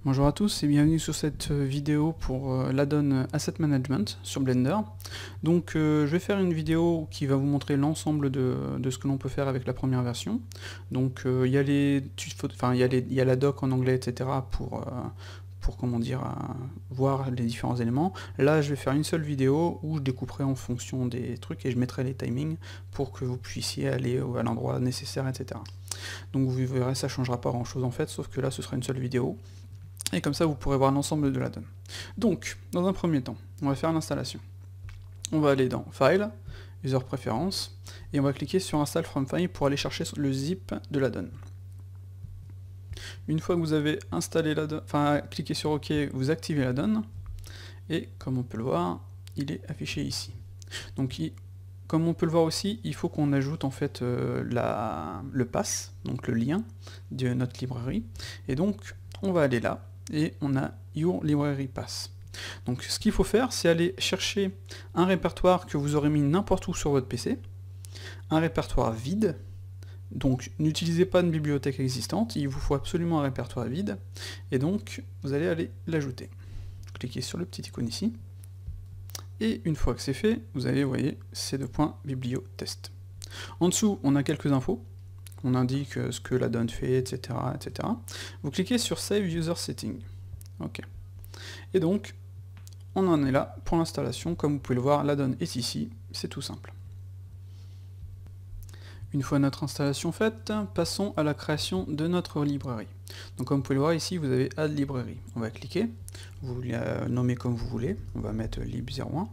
Bonjour à tous et bienvenue sur cette vidéo pour l'add-on Asset Management sur Blender. Donc je vais faire une vidéo qui va vous montrer l'ensemble de ce que l'on peut faire avec la première version. Donc il y a il y a la doc en anglais, etc. pour comment dire, voir les différents éléments. Là je vais faire une seule vidéo où je découperai en fonction des trucs et je mettrai les timings pour que vous puissiez aller à l'endroit nécessaire, etc. Donc vous verrez, ça changera pas grand chose en fait, sauf que là ce sera une seule vidéo. Et comme ça, vous pourrez voir l'ensemble de la donne. Donc, dans un premier temps, on va faire l'installation. On va aller dans File, User Preferences, et on va cliquer sur Install from File pour aller chercher le zip de la donne. Une fois que vous avez installé la donne, cliqué sur OK, vous activez la donne, et comme on peut le voir, il est affiché ici. Donc, comme on peut le voir aussi, il faut qu'on ajoute en fait le pass, donc le lien de notre librairie, et donc on va aller là, et on a Your Library Pass. Donc ce qu'il faut faire, c'est aller chercher un répertoire que vous aurez mis n'importe où sur votre PC, un répertoire vide, donc n'utilisez pas de bibliothèque existante, il vous faut absolument un répertoire vide, et donc vous allez aller l'ajouter. Cliquez sur le petit icône ici, et une fois que c'est fait, vous allez, vous voyez, ces deux points bibliotest. En dessous, on a quelques infos, on indique ce que la donne fait, etc., etc. Vous cliquez sur Save User Setting. OK. Et donc, on en est là pour l'installation. Comme vous pouvez le voir, la donne est ici. C'est tout simple. Une fois notre installation faite, passons à la création de notre librairie. Donc comme vous pouvez le voir ici, vous avez Add Library. On va cliquer, vous la nommez comme vous voulez. On va mettre lib01.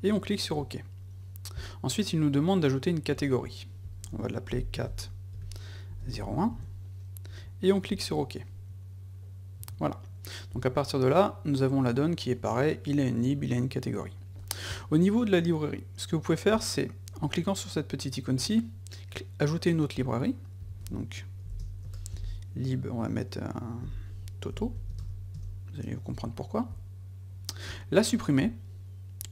Et on clique sur OK. Ensuite, il nous demande d'ajouter une catégorie. On va l'appeler cat01 et on clique sur OK. Voilà. Donc à partir de là, nous avons la donne qui est pareil, il a une lib, il a une catégorie. Au niveau de la librairie, ce que vous pouvez faire, c'est en cliquant sur cette petite icône-ci, ajouter une autre librairie. Donc lib, on va mettre un Toto. Vous allez comprendre pourquoi. La supprimer.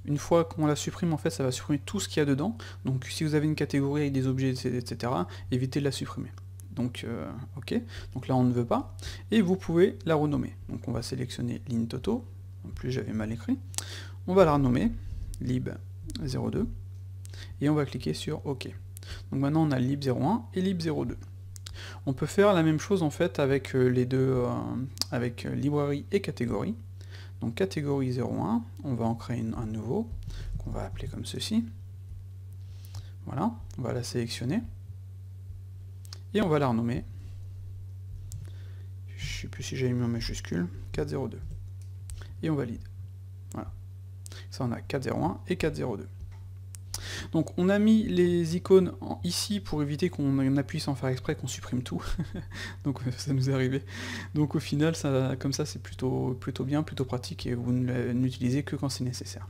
Une fois qu'on la supprime, en fait, ça va supprimer tout ce qu'il y a dedans. Donc si vous avez une catégorie avec des objets, etc., évitez de la supprimer. Donc, OK. Donc là, on ne veut pas. Et vous pouvez la renommer. Donc on va sélectionner ligne Toto. En plus, j'avais mal écrit. On va la renommer lib02. Et on va cliquer sur OK. Donc maintenant, on a lib01 et lib02. On peut faire la même chose, en fait, avec les deux, avec librairie et catégorie. Donc catégorie 01, on va en créer un nouveau, qu'on va appeler comme ceci. Voilà, on va la sélectionner. Et on va la renommer. Je ne sais plus si j'ai mis en majuscule, 402. Et on valide. Voilà. Ça, on a 401 et 402. Donc on a mis les icônes ici pour éviter qu'on appuie sans faire exprès, qu'on supprime tout. Donc ça nous est arrivé. Donc au final, ça, comme ça, c'est plutôt bien, plutôt pratique, et vous ne l'utilisez que quand c'est nécessaire.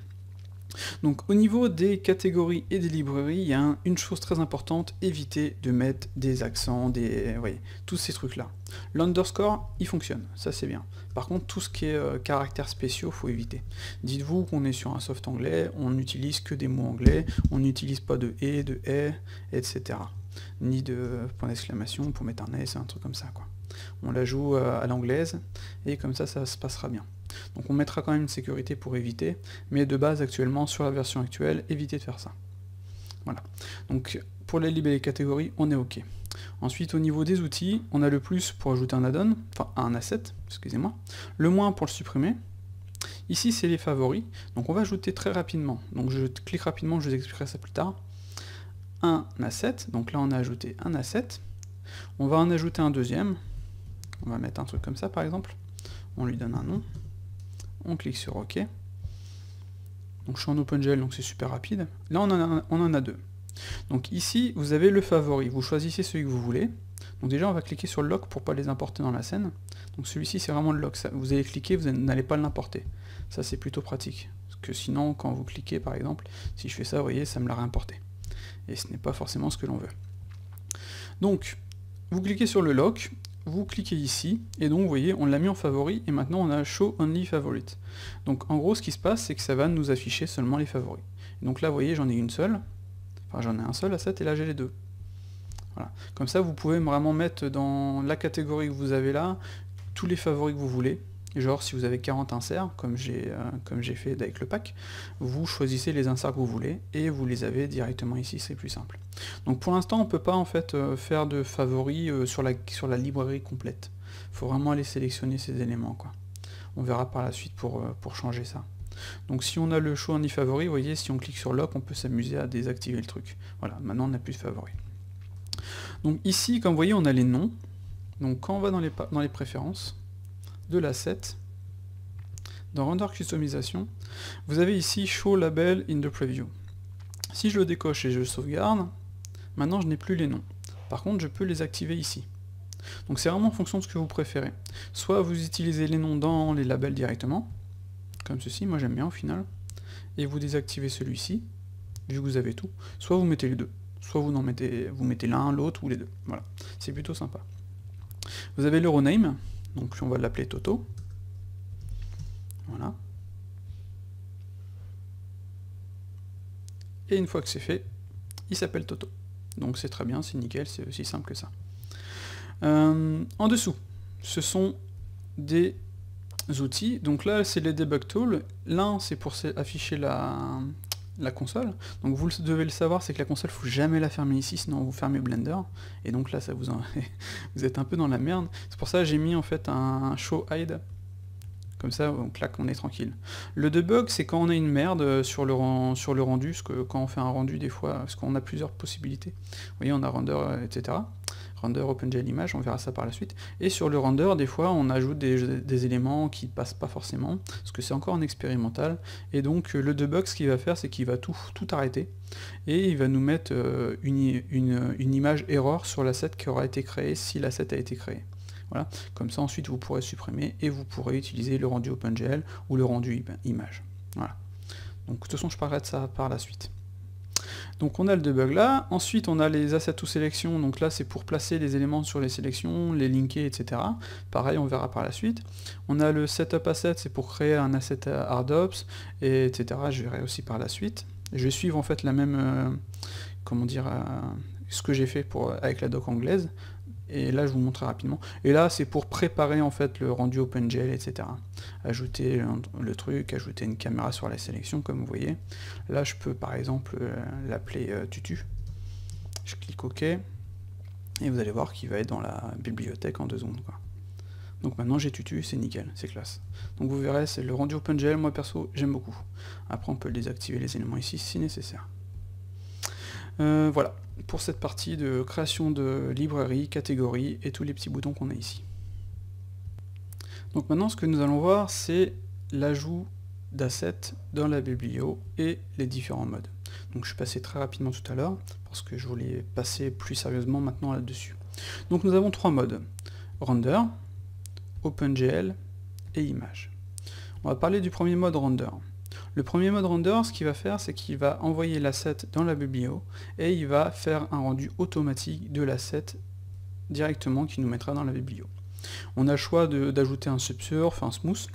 Donc au niveau des catégories et des librairies, il y a une chose très importante, évitez de mettre des accents, voyez, tous ces trucs-là. L'underscore, il fonctionne, ça c'est bien. Par contre, tout ce qui est caractères spéciaux, faut éviter. Dites-vous qu'on est sur un soft anglais, on n'utilise que des mots anglais, on n'utilise pas de et, etc. Ni de point d'exclamation pour mettre un S, un truc comme ça, quoi. On la joue à l'anglaise, et comme ça se passera bien. Donc on mettra quand même une sécurité pour éviter, mais de base actuellement, sur la version actuelle, évitez de faire ça. Voilà. Donc pour les libs et les catégories, on est OK. Ensuite, au niveau des outils, on a le plus pour ajouter un add-on, enfin un asset, excusez-moi, le moins pour le supprimer. Ici, c'est les favoris, donc on va ajouter très rapidement. Donc je clique rapidement, je vous expliquerai ça plus tard. Un asset, donc là on a ajouté un asset. On va en ajouter un deuxième. On va mettre un truc comme ça par exemple. On lui donne un nom. On clique sur OK. Donc je suis en OpenGL, donc c'est super rapide. Là on en a deux. Donc ici vous avez le favori, vous choisissez celui que vous voulez. Donc déjà on va cliquer sur le lock pour ne pas les importer dans la scène. Donc celui-ci c'est vraiment le lock, vous allez cliquer, vous n'allez pas l'importer. Ça c'est plutôt pratique. Parce que sinon quand vous cliquez par exemple, si je fais ça, vous voyez, ça me l'a réimporté. Et ce n'est pas forcément ce que l'on veut. Donc vous cliquez sur le lock, vous cliquez ici, et donc vous voyez, on l'a mis en favori, et maintenant on a Show Only Favorite. Donc en gros, ce qui se passe, c'est que ça va nous afficher seulement les favoris. Et donc là, vous voyez, j'en ai une seule, enfin j'en ai un seul asset, et là j'ai les deux. Voilà. Comme ça, vous pouvez vraiment mettre dans la catégorie que vous avez là, tous les favoris que vous voulez. Genre si vous avez 40 inserts, comme j'ai fait avec le pack, vous choisissez les inserts que vous voulez et vous les avez directement ici, c'est plus simple. Donc pour l'instant on ne peut pas en fait faire de favoris sur la librairie complète. Il faut vraiment aller sélectionner ces éléments, quoi. On verra par la suite pour changer ça. Donc si on a le show any favori, vous voyez, si on clique sur lock, on peut s'amuser à désactiver le truc. Voilà, maintenant on n'a plus de favoris. Donc ici, comme vous voyez, on a les noms. Donc quand on va dans les préférences de l'asset, dans Render Customisation, vous avez ici Show Label in the Preview. Si je le décoche et je le sauvegarde, maintenant je n'ai plus les noms. Par contre, je peux les activer ici. Donc c'est vraiment en fonction de ce que vous préférez. Soit vous utilisez les noms dans les labels directement, comme ceci, moi j'aime bien au final, et vous désactivez celui-ci, vu que vous avez tout, soit vous mettez les deux, soit vous mettez l'un, l'autre ou les deux. Voilà, c'est plutôt sympa. Vous avez l'Euroname, donc on va l'appeler Toto. Voilà. Et une fois que c'est fait, il s'appelle Toto. Donc c'est très bien, c'est nickel, c'est aussi simple que ça. En dessous, ce sont des outils. Donc là, c'est les debug tools. L'un, c'est pour afficher la console. Donc vous devez le savoir, c'est que la console, faut jamais la fermer ici, sinon vous fermez Blender. Et donc là, ça vous êtes un peu dans la merde. C'est pour ça que j'ai mis en fait un show hide. Comme ça, on claque, on est tranquille. Le debug, c'est quand on a une merde sur le rendu, parce que quand on fait un rendu, des fois, parce qu'on a plusieurs possibilités. Vous voyez, on a render, etc. Render OpenGL image, on verra ça par la suite. Et sur le render, des fois, on ajoute des éléments qui passent pas forcément, parce que c'est encore en expérimental. Et donc, le debug, ce qu'il va faire, c'est qu'il va tout arrêter, et il va nous mettre une image error sur l'asset qui aura été créée si l'asset a été créé. Voilà, comme ça ensuite vous pourrez supprimer et vous pourrez utiliser le rendu OpenGL ou le rendu image. Voilà. Donc de toute façon je parlerai de ça par la suite. Donc on a le debug là, ensuite on a les assets to sélection, donc là c'est pour placer les éléments sur les sélections, les linker, etc. Pareil, on verra par la suite. On a le setup asset, c'est pour créer un asset hardops, etc. Je verrai aussi par la suite. Je vais suivre en fait la même, comment dire, ce que j'ai fait avec la doc anglaise. Et là je vous montre rapidement. Et là c'est pour préparer en fait le rendu OpenGL, etc. Ajouter le truc, ajouter une caméra sur la sélection comme vous voyez. Là je peux par exemple l'appeler Tutu. Je clique OK. Et vous allez voir qu'il va être dans la bibliothèque en 2 secondes, quoi. Donc maintenant j'ai Tutu, c'est nickel, c'est classe. Donc vous verrez, c'est le rendu OpenGL, moi perso j'aime beaucoup. Après on peut désactiver les éléments ici si nécessaire. Voilà, pour cette partie de création de librairie, catégorie et tous les petits boutons qu'on a ici. Donc maintenant ce que nous allons voir, c'est l'ajout d'assets dans la biblio et les différents modes. Donc je suis passé très rapidement tout à l'heure, parce que je voulais passer plus sérieusement maintenant là-dessus. Donc nous avons 3 modes, render, OpenGL et image. On va parler du premier mode render. Le premier mode render, ce qu'il va faire, c'est qu'il va envoyer l'asset dans la biblio et il va faire un rendu automatique de l'asset directement qui nous mettra dans la biblio. On a le choix d'ajouter un subsurf, un smooth,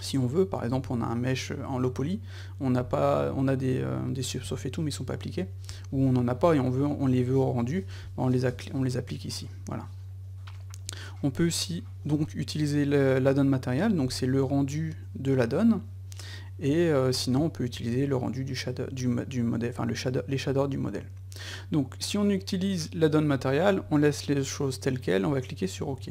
si on veut. Par exemple, on a un mesh en low poly, on a des subsurf et tout, mais ils ne sont pas appliqués, ou on n'en a pas et on les veut au rendu, on les applique ici. Voilà. On peut aussi donc utiliser l'add-on matériel, donc c'est le rendu de l'add-on. Et sinon on peut utiliser le rendu du modèle, enfin les shaders du modèle. Donc si on utilise l'add-on matériel, on laisse les choses telles quelles, on va cliquer sur OK.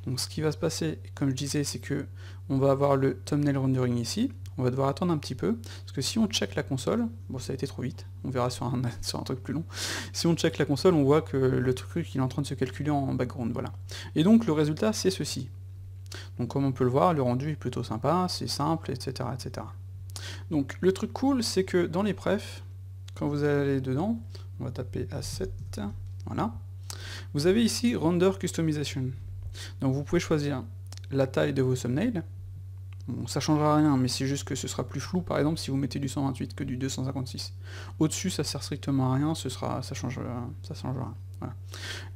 Donc ce qui va se passer, comme je disais, c'est que on va avoir le thumbnail rendering ici, on va devoir attendre un petit peu, parce que si on check la console, bon ça a été trop vite, on verra sur un truc plus long, si on check la console, on voit que le truc il est en train de se calculer en background, voilà. Et donc le résultat c'est ceci. Donc comme on peut le voir, le rendu est plutôt sympa, c'est simple, etc., etc. Donc le truc cool, c'est que dans les prefs, quand vous allez dedans, on va taper Asset, voilà, vous avez ici Render Customization. Donc vous pouvez choisir la taille de vos thumbnails. Bon, ça changera rien, mais c'est juste que ce sera plus flou, par exemple, si vous mettez du 128 que du 256. Au-dessus, ça sert strictement à rien, ça changera. Voilà.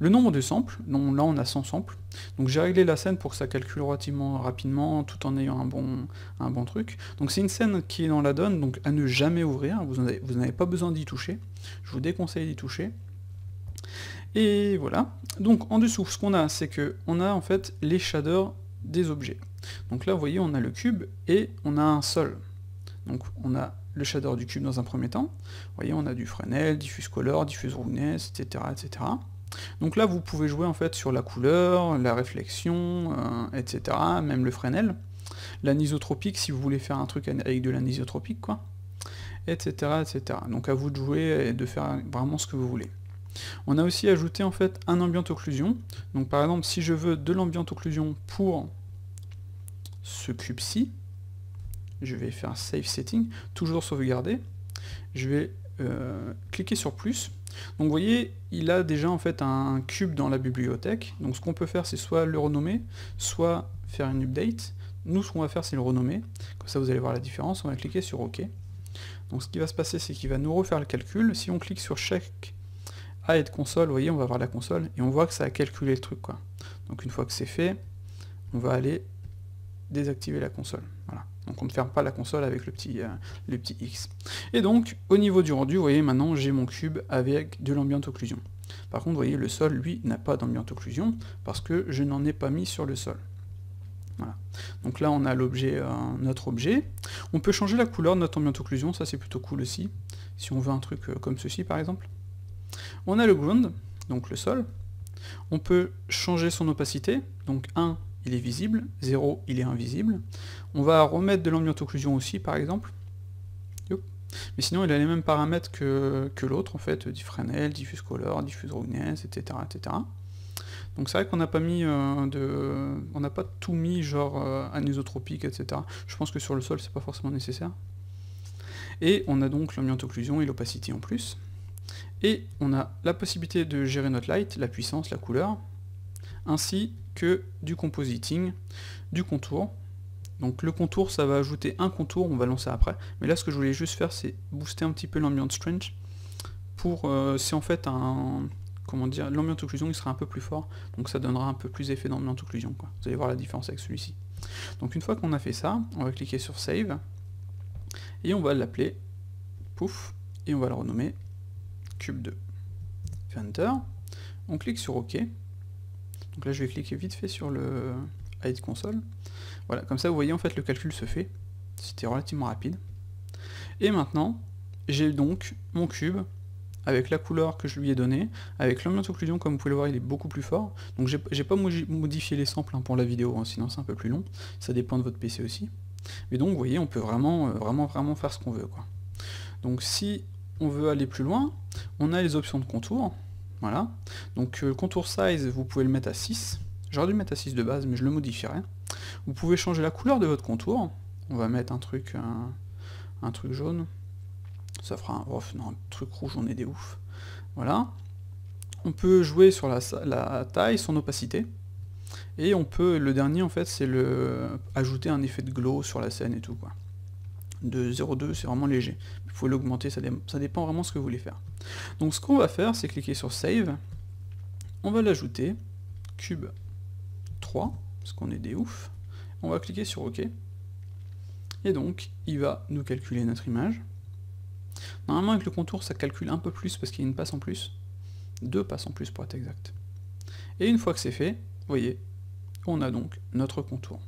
Le nombre de samples, donc là on a 100 samples, donc j'ai réglé la scène pour que ça calcule relativement rapidement, tout en ayant un bon truc. Donc c'est une scène qui est dans la donne, donc à ne jamais ouvrir, vous n'avez pas besoin d'y toucher, je vous déconseille d'y toucher. Et voilà, donc en dessous, ce qu'on a, c'est que on a en fait les shaders des objets. Donc là, vous voyez, on a le cube et on a un sol. Donc on a le shader du cube dans un premier temps. Vous voyez, on a du Fresnel, diffuse color, diffuse roughness, etc., etc. Donc là, vous pouvez jouer en fait sur la couleur, la réflexion, etc., même le Fresnel. L'anisotropique, si vous voulez faire un truc avec de l'anisotropique, quoi, etc., etc. Donc à vous de jouer et de faire vraiment ce que vous voulez. On a aussi ajouté en fait un ambient occlusion. Donc par exemple, si je veux de l'ambient occlusion pour ce cube-ci, je vais faire Save Setting, toujours sauvegarder. Je vais cliquer sur plus. Donc vous voyez, il a déjà en fait un cube dans la bibliothèque. Donc ce qu'on peut faire, c'est soit le renommer, soit faire une update. Nous, ce qu'on va faire, c'est le renommer. Comme ça, vous allez voir la différence. On va cliquer sur OK. Donc ce qui va se passer, c'est qu'il va nous refaire le calcul. Si on clique sur chaque Add console, vous voyez, on va voir la console, et on voit que ça a calculé le truc, quoi. Donc une fois que c'est fait, on va aller désactiver la console. Voilà. Donc on ne ferme pas la console avec le petit X. Et donc, au niveau du rendu, vous voyez, maintenant, j'ai mon cube avec de l'ambient occlusion. Par contre, vous voyez, le sol, lui, n'a pas d'ambient occlusion, parce que je n'en ai pas mis sur le sol. Voilà. Donc là, on a l'objet, notre objet. On peut changer la couleur de notre ambient occlusion, ça c'est plutôt cool aussi, si on veut un truc comme ceci, par exemple. On a le ground, donc le sol. On peut changer son opacité, donc 1, il est visible, 0, il est invisible. On va remettre de l'ambient occlusion aussi, par exemple. Mais sinon, il a les mêmes paramètres que l'autre, en fait, Fresnel, diffuse color, diffuse roughness, etc., etc. Donc c'est vrai qu'on n'a pas mis on n'a pas tout mis, genre anisotropique, etc. Je pense que sur le sol, c'est pas forcément nécessaire. Et on a donc l'ambient occlusion et l'opacité en plus. Et on a la possibilité de gérer notre light, la puissance, la couleur, ainsi que du compositing, du contour. Donc le contour, ça va ajouter un contour, on va lancer après. Mais là, ce que je voulais juste faire, c'est booster un petit peu l'ambient strange. Pour, c'est en fait un, comment dire, l'ambient occlusion, il sera un peu plus fort, donc ça donnera un peu plus d'effet d'ambient occlusion, quoi. Vous allez voir la différence avec celui-ci. Donc une fois qu'on a fait ça, on va cliquer sur Save, et on va l'appeler, pouf, et on va le renommer Cube 2. Fait Enter, on clique sur OK. Donc là je vais cliquer vite fait sur le Hide Console. Voilà, comme ça vous voyez en fait le calcul se fait. C'était relativement rapide. Et maintenant, j'ai donc mon cube avec la couleur que je lui ai donnée, avec l'ambient occlusion, comme vous pouvez le voir, il est beaucoup plus fort. Donc j'ai pas modifié les samples pour la vidéo, sinon c'est un peu plus long. Ça dépend de votre PC aussi. Mais donc vous voyez, on peut vraiment faire ce qu'on veut, quoi. Donc si on veut aller plus loin, on a les options de contour, voilà. Donc le contour size, vous pouvez le mettre à 6, j'aurais dû le mettre à 6 de base, mais je le modifierai. Vous pouvez changer la couleur de votre contour, on va mettre un truc jaune, ça fera un truc rouge, on est des ouf, voilà. On peut jouer sur la taille, son opacité, et on peut, le dernier en fait, c'est ajouter un effet de glow sur la scène et tout, quoi. De 0,2, c'est vraiment léger. Vous pouvez l'augmenter, ça dépend vraiment de ce que vous voulez faire. Donc ce qu'on va faire, c'est cliquer sur Save, on va l'ajouter, cube 3, parce qu'on est des ouf, on va cliquer sur OK, et donc il va nous calculer notre image. Normalement avec le contour, ça calcule un peu plus, parce qu'il y a une passe en plus, 2 passes en plus pour être exact. Et une fois que c'est fait, vous voyez, on a donc notre contour.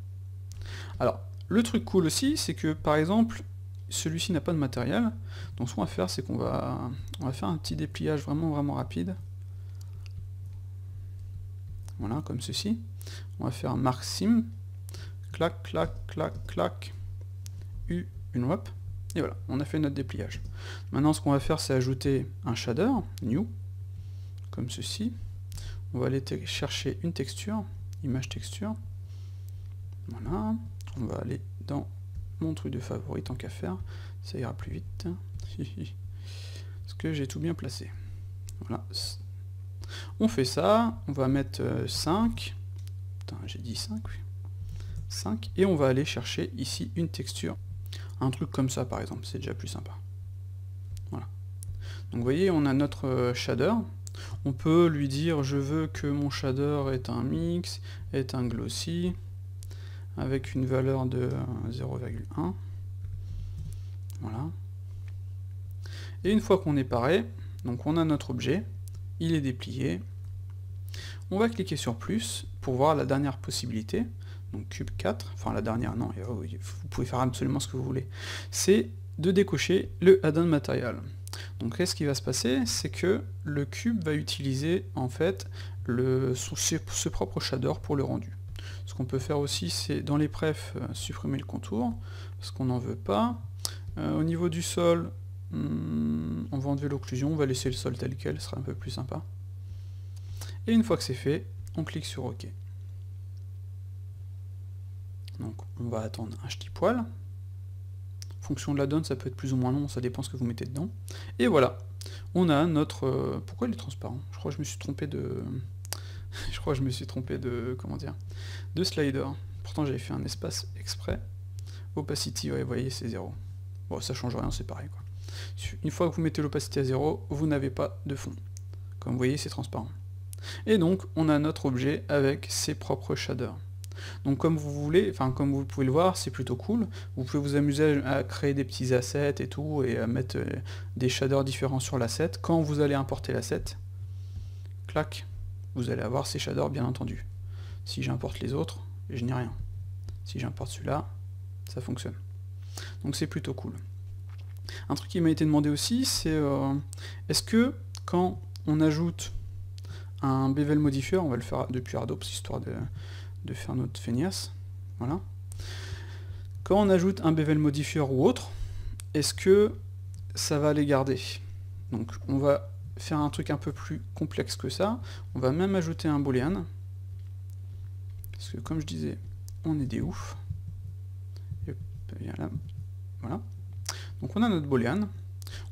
Alors, le truc cool aussi, c'est que par exemple, celui-ci n'a pas de matériel, donc ce qu'on va faire, c'est qu'on va faire un petit dépliage vraiment rapide. Voilà, comme ceci. On va faire un mark sim, clac, clac, clac, clac, U, une hop, et voilà, on a fait notre dépliage. Maintenant, ce qu'on va faire, c'est ajouter un shader, new, comme ceci. On va aller chercher une texture, image texture, voilà. On va aller dans mon truc de favori, tant qu'à faire, ça ira plus vite. Parce que j'ai tout bien placé. Voilà. On fait ça, on va mettre 5. Putain, j'ai dit 5, oui. 5. Et on va aller chercher ici une texture. Un truc comme ça, par exemple, c'est déjà plus sympa. Voilà. Donc vous voyez, on a notre shader. On peut lui dire, je veux que mon shader ait un mix, ait un glossy, avec une valeur de 0,1. Voilà. Et une fois qu'on est paré, donc on a notre objet, il est déplié. On va cliquer sur plus pour voir la dernière possibilité. donc cube 4, enfin la dernière, non, vous pouvez faire absolument ce que vous voulez, c'est de décocher le add-on material. Donc ce qui va se passer, c'est que le cube va utiliser en fait ce propre shader pour le rendu. Ce qu'on peut faire aussi, c'est dans les prefs supprimer le contour, parce qu'on n'en veut pas. Au niveau du sol, on va enlever l'occlusion, on va laisser le sol tel quel, ce sera un peu plus sympa. Et une fois que c'est fait, on clique sur OK. Donc on va attendre un petit poil. En fonction de la donne, ça peut être plus ou moins long, ça dépend ce que vous mettez dedans. Et voilà, on a notre... pourquoi il est transparent? Je crois que je me suis trompé de... comment dire, de slider. Pourtant j'avais fait un espace exprès. Opacity, ouais, vous voyez, c'est 0. Bon, ça change rien, c'est pareil, quoi. Une fois que vous mettez l'opacité à 0, vous n'avez pas de fond. Comme vous voyez, c'est transparent. Et donc, on a notre objet avec ses propres shaders. Donc comme vous voulez, enfin comme vous pouvez le voir, c'est plutôt cool. Vous pouvez vous amuser à créer des petits assets et tout, et à mettre des shaders différents sur l'asset. Quand vous allez importer l'asset, clac, vous allez avoir ces shaders bien entendu. Si j'importe les autres, je n'ai rien. Si j'importe celui-là, ça fonctionne. Donc c'est plutôt cool. Un truc qui m'a été demandé aussi, c'est est-ce que quand on ajoute un bevel modifier, on va le faire depuis Ardops, histoire de faire notre feignasse, voilà. Quand on ajoute un bevel modifier ou autre, est-ce que ça va les garder? Donc on va faire un truc un peu plus complexe que ça, on va même ajouter un boolean, parce que comme je disais, on est des oufs. Voilà. Donc on a notre boolean,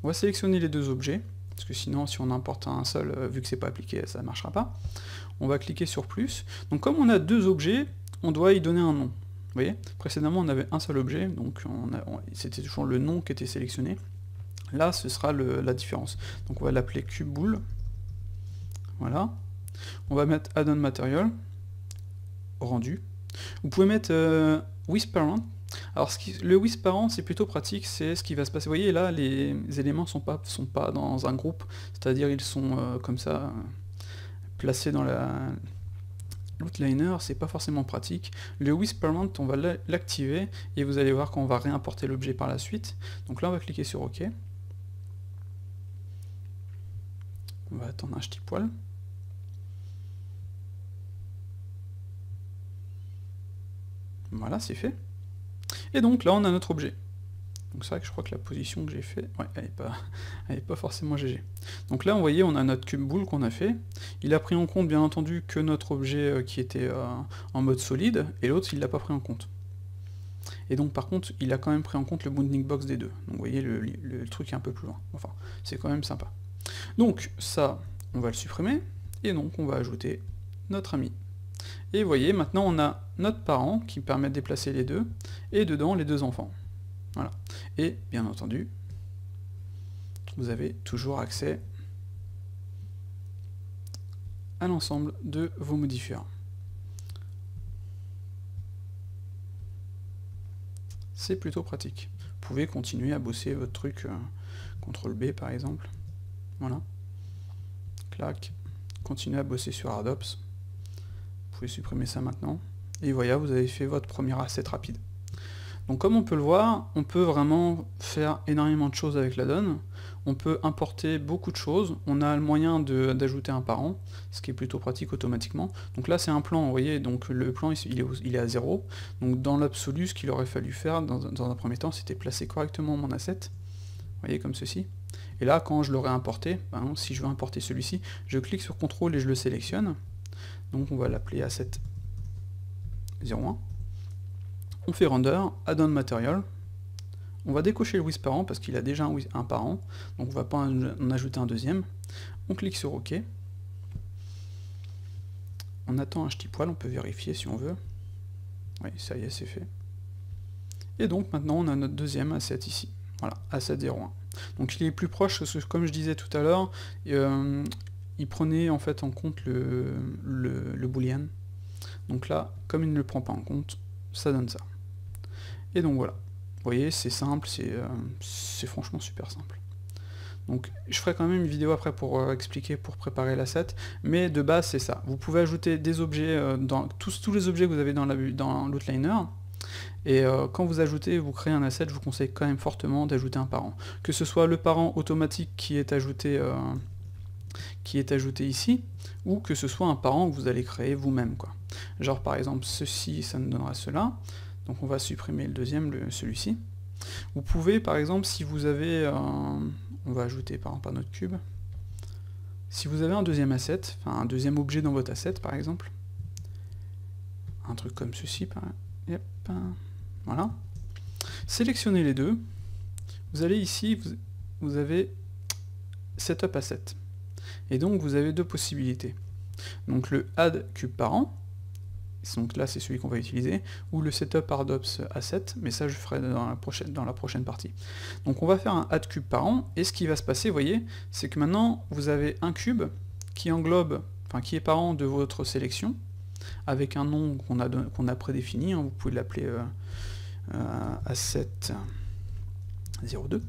on va sélectionner les deux objets, parce que sinon si on importe un seul, vu que c'est pas appliqué, ça ne marchera pas. On va cliquer sur plus. Donc comme on a deux objets, on doit y donner un nom. Vous voyez, précédemment on avait un seul objet, donc c'était toujours le nom qui était sélectionné. Là ce sera la différence. Donc on va l'appeler cubeBool. Voilà. On va mettre add-on material, rendu. Vous pouvez mettre whisperant. Alors le whisperant c'est plutôt pratique, c'est ce qui va se passer. Vous voyez là les éléments sont pas dans un groupe, c'est-à-dire ils sont comme ça placés dans l'outliner, c'est pas forcément pratique. Le whisperant on va l'activer et vous allez voir qu'on va réimporter l'objet par la suite. Donc là on va cliquer sur OK. On va attendre un petit poil. Voilà, c'est fait. Et donc là on a notre objet. Donc c'est vrai que je crois que la position que j'ai fait, ouais, elle est pas forcément GG. Donc là, vous voyez, on a notre cubeBool qu'on a fait. Il a pris en compte, bien entendu, que notre objet qui était en mode solide, et l'autre, il l'a pas pris en compte. Et donc, par contre, il a quand même pris en compte le bounding box des deux. Donc vous voyez, le truc est un peu plus loin. Enfin, c'est quand même sympa. Donc ça, on va le supprimer, et donc on va ajouter notre ami. Et vous voyez, maintenant, on a notre parent qui permet de déplacer les deux, et dedans, les deux enfants. Voilà. Et bien entendu, vous avez toujours accès à l'ensemble de vos modifiers. C'est plutôt pratique. Vous pouvez continuer à bosser votre truc, CTRL B par exemple. Voilà. Clac. Continuez à bosser sur Ardops. Vous pouvez supprimer ça maintenant. Et voilà, vous avez fait votre premier asset rapide. Donc comme on peut le voir, on peut vraiment faire énormément de choses avec la donne. On peut importer beaucoup de choses. On a le moyen d'ajouter un parent, ce qui est plutôt pratique automatiquement. Donc là c'est un plan, vous voyez, donc le plan il est à 0. Donc dans l'absolu, ce qu'il aurait fallu faire dans un premier temps, c'était placer correctement mon asset. Vous voyez, comme ceci. Et là, quand je l'aurai importé, ben, si je veux importer celui-ci, je clique sur CTRL et je le sélectionne. Donc on va l'appeler asset 01. On fait render, add-on material, on va décocher le whisperant parce qu'il a déjà un parent, donc on ne va pas en ajouter un deuxième. On clique sur OK. On attend un petit poil, on peut vérifier si on veut. Oui, ça y est, c'est fait. Et donc maintenant on a notre deuxième asset ici. Voilà, asset 01. Donc il est plus proche, parce que comme je disais tout à l'heure, il prenait en fait en compte le boolean. Donc là, comme il ne le prend pas en compte, ça donne ça. Et donc voilà, vous voyez, c'est simple, c'est franchement super simple. Donc je ferai quand même une vidéo après pour expliquer, pour préparer l'asset, mais de base c'est ça. Vous pouvez ajouter des objets, dans tous les objets que vous avez dans l'outliner, et quand vous ajoutez, vous créez un asset, je vous conseille quand même fortement d'ajouter un parent. Que ce soit le parent automatique qui est ajouté ici, ou que ce soit un parent que vous allez créer vous-même, quoi. Genre par exemple ceci, ça nous donnera cela, donc on va supprimer le deuxième, celui-ci. Vous pouvez par exemple, si vous avez, on va ajouter par exemple un autre cube, si vous avez un deuxième asset, enfin un deuxième objet dans votre asset par exemple, un truc comme ceci, voilà, sélectionnez les deux, vous allez ici, vous avez Setup Asset, et donc vous avez deux possibilités, donc le Add Cube Parent, donc là c'est celui qu'on va utiliser, ou le Setup Ardops Asset, mais ça je ferai dans la prochaine partie. Donc on va faire un Add Cube Parent, et ce qui va se passer, vous voyez, c'est que maintenant vous avez un cube qui englobe, enfin qui est parent de votre sélection, avec un nom qu'on a prédéfini, hein, vous pouvez l'appeler Asset 02,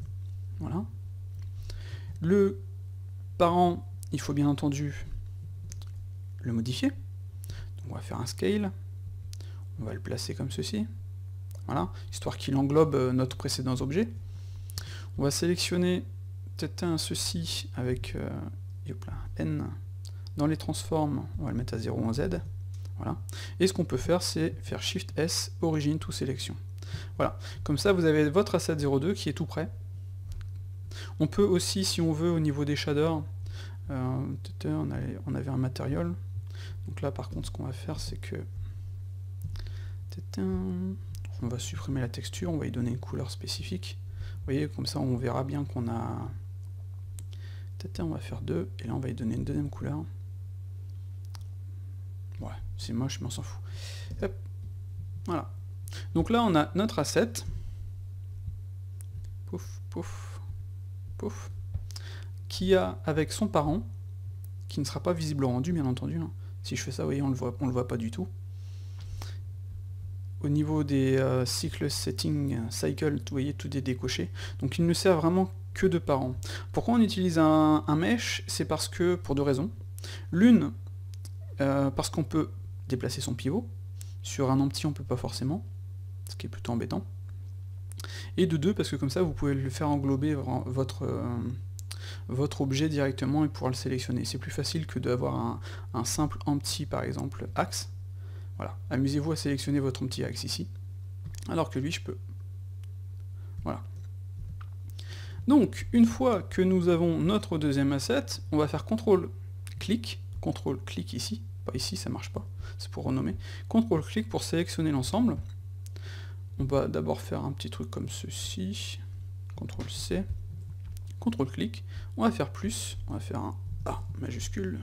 voilà. Le parent, il faut bien entendu le modifier, donc on va faire un scale, on va le placer comme ceci, voilà, histoire qu'il englobe notre précédent objet. On va sélectionner peut-être un ceci avec n, dans les transforms, on va le mettre à 0 en z, voilà. Et ce qu'on peut faire, c'est faire Shift S, Origin to Selection. Voilà, comme ça vous avez votre asset 02 qui est tout prêt. On peut aussi, si on veut, au niveau des shaders, on avait un matériel. Donc là par contre ce qu'on va faire c'est que on va supprimer la texture, on va y donner une couleur spécifique. Vous voyez, comme ça on verra bien qu'on a... On va faire 2, et là on va y donner une deuxième couleur. Ouais, c'est moche mais on s'en fout. Hop. Voilà. Donc là on a notre asset. Pouf, pouf, pouf. Qui a avec son parent, qui ne sera pas visible au rendu bien entendu. Hein. Si je fais ça, vous voyez, on le voit pas du tout. Au niveau des cycle setting, cycle, vous voyez, tout est décoché. Donc il ne sert vraiment que de parent. Pourquoi on utilise un mesh? C'est parce que, pour deux raisons. L'une, parce qu'on peut déplacer son pivot. Sur un empty, on peut pas forcément, ce qui est plutôt embêtant. Et de deux, parce que comme ça, vous pouvez le faire englober votre objet directement et pouvoir le sélectionner. C'est plus facile que d'avoir un simple empty, par exemple, axe. Voilà, amusez-vous à sélectionner votre empty axe ici, alors que lui, je peux. Voilà. Donc, une fois que nous avons notre deuxième asset, on va faire CTRL-clic ici, pas ici, ça marche pas, c'est pour renommer, CTRL-clic pour sélectionner l'ensemble. On va d'abord faire un petit truc comme ceci, CTRL-C, CTRL-clic, on va faire plus, on va faire un A majuscule,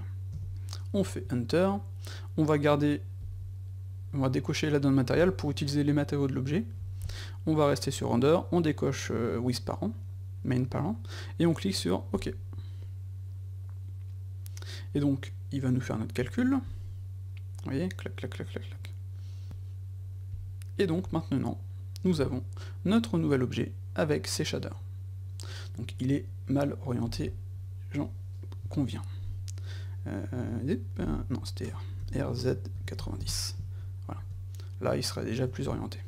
on fait Enter, on va décocher la donne matérielle pour utiliser les matériaux de l'objet, on va rester sur Render, on décoche with parent, main parent, et on clique sur OK. Et donc, il va nous faire notre calcul, vous voyez, clac, clac, clac, clac, clac. Et donc, maintenant, nous avons notre nouvel objet avec ses shaders. Donc, il est mal orienté, j'en conviens. Non, c'était RZ90. Voilà. Là, il serait déjà plus orienté.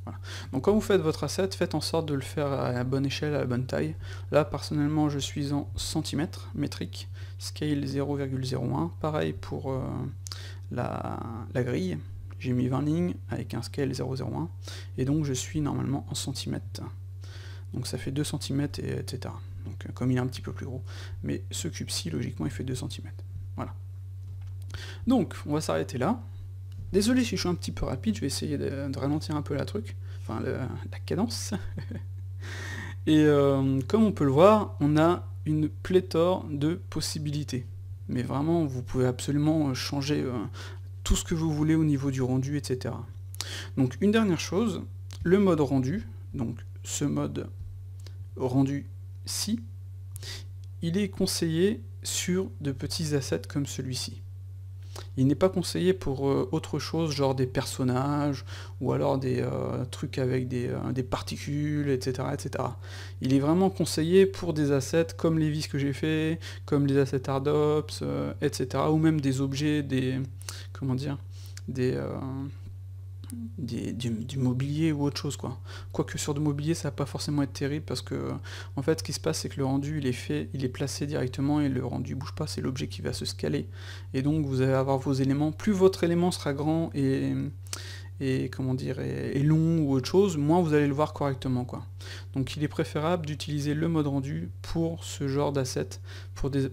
Voilà. Donc quand vous faites votre asset, faites en sorte de le faire à la bonne échelle, à la bonne taille. Là, personnellement, je suis en centimètres métriques, scale 0,01. Pareil pour la grille. J'ai mis 20 lignes avec un scale 0,01. Et donc, je suis normalement en centimètres. Donc ça fait 2 cm, etc. Donc comme il est un petit peu plus gros. Mais ce cube-ci, logiquement, il fait 2 cm. Voilà. Donc, on va s'arrêter là. Désolé si je suis un petit peu rapide, je vais essayer de ralentir un peu la cadence. Et comme on peut le voir, on a une pléthore de possibilités. Mais vraiment, vous pouvez absolument changer tout ce que vous voulez au niveau du rendu, etc. Donc une dernière chose, le mode rendu, donc ce mode rendu-ci, il est conseillé sur de petits assets comme celui-ci. Il n'est pas conseillé pour autre chose, genre des personnages, ou alors des trucs avec des particules, etc., etc. Il est vraiment conseillé pour des assets comme les vis que j'ai fait, comme les assets Hardops, etc., ou même des objets, comment dire, des, du mobilier ou autre chose, quoi. Quoique sur du mobilier ça va pas forcément être terrible parce que en fait ce qui se passe c'est que le rendu il est placé directement et le rendu bouge pas, c'est l'objet qui va se scaler et donc vous allez avoir vos éléments, plus votre élément sera grand et comment dire, et long ou autre chose, moins vous allez le voir correctement, quoi. Donc il est préférable d'utiliser le mode rendu pour ce genre d'assets,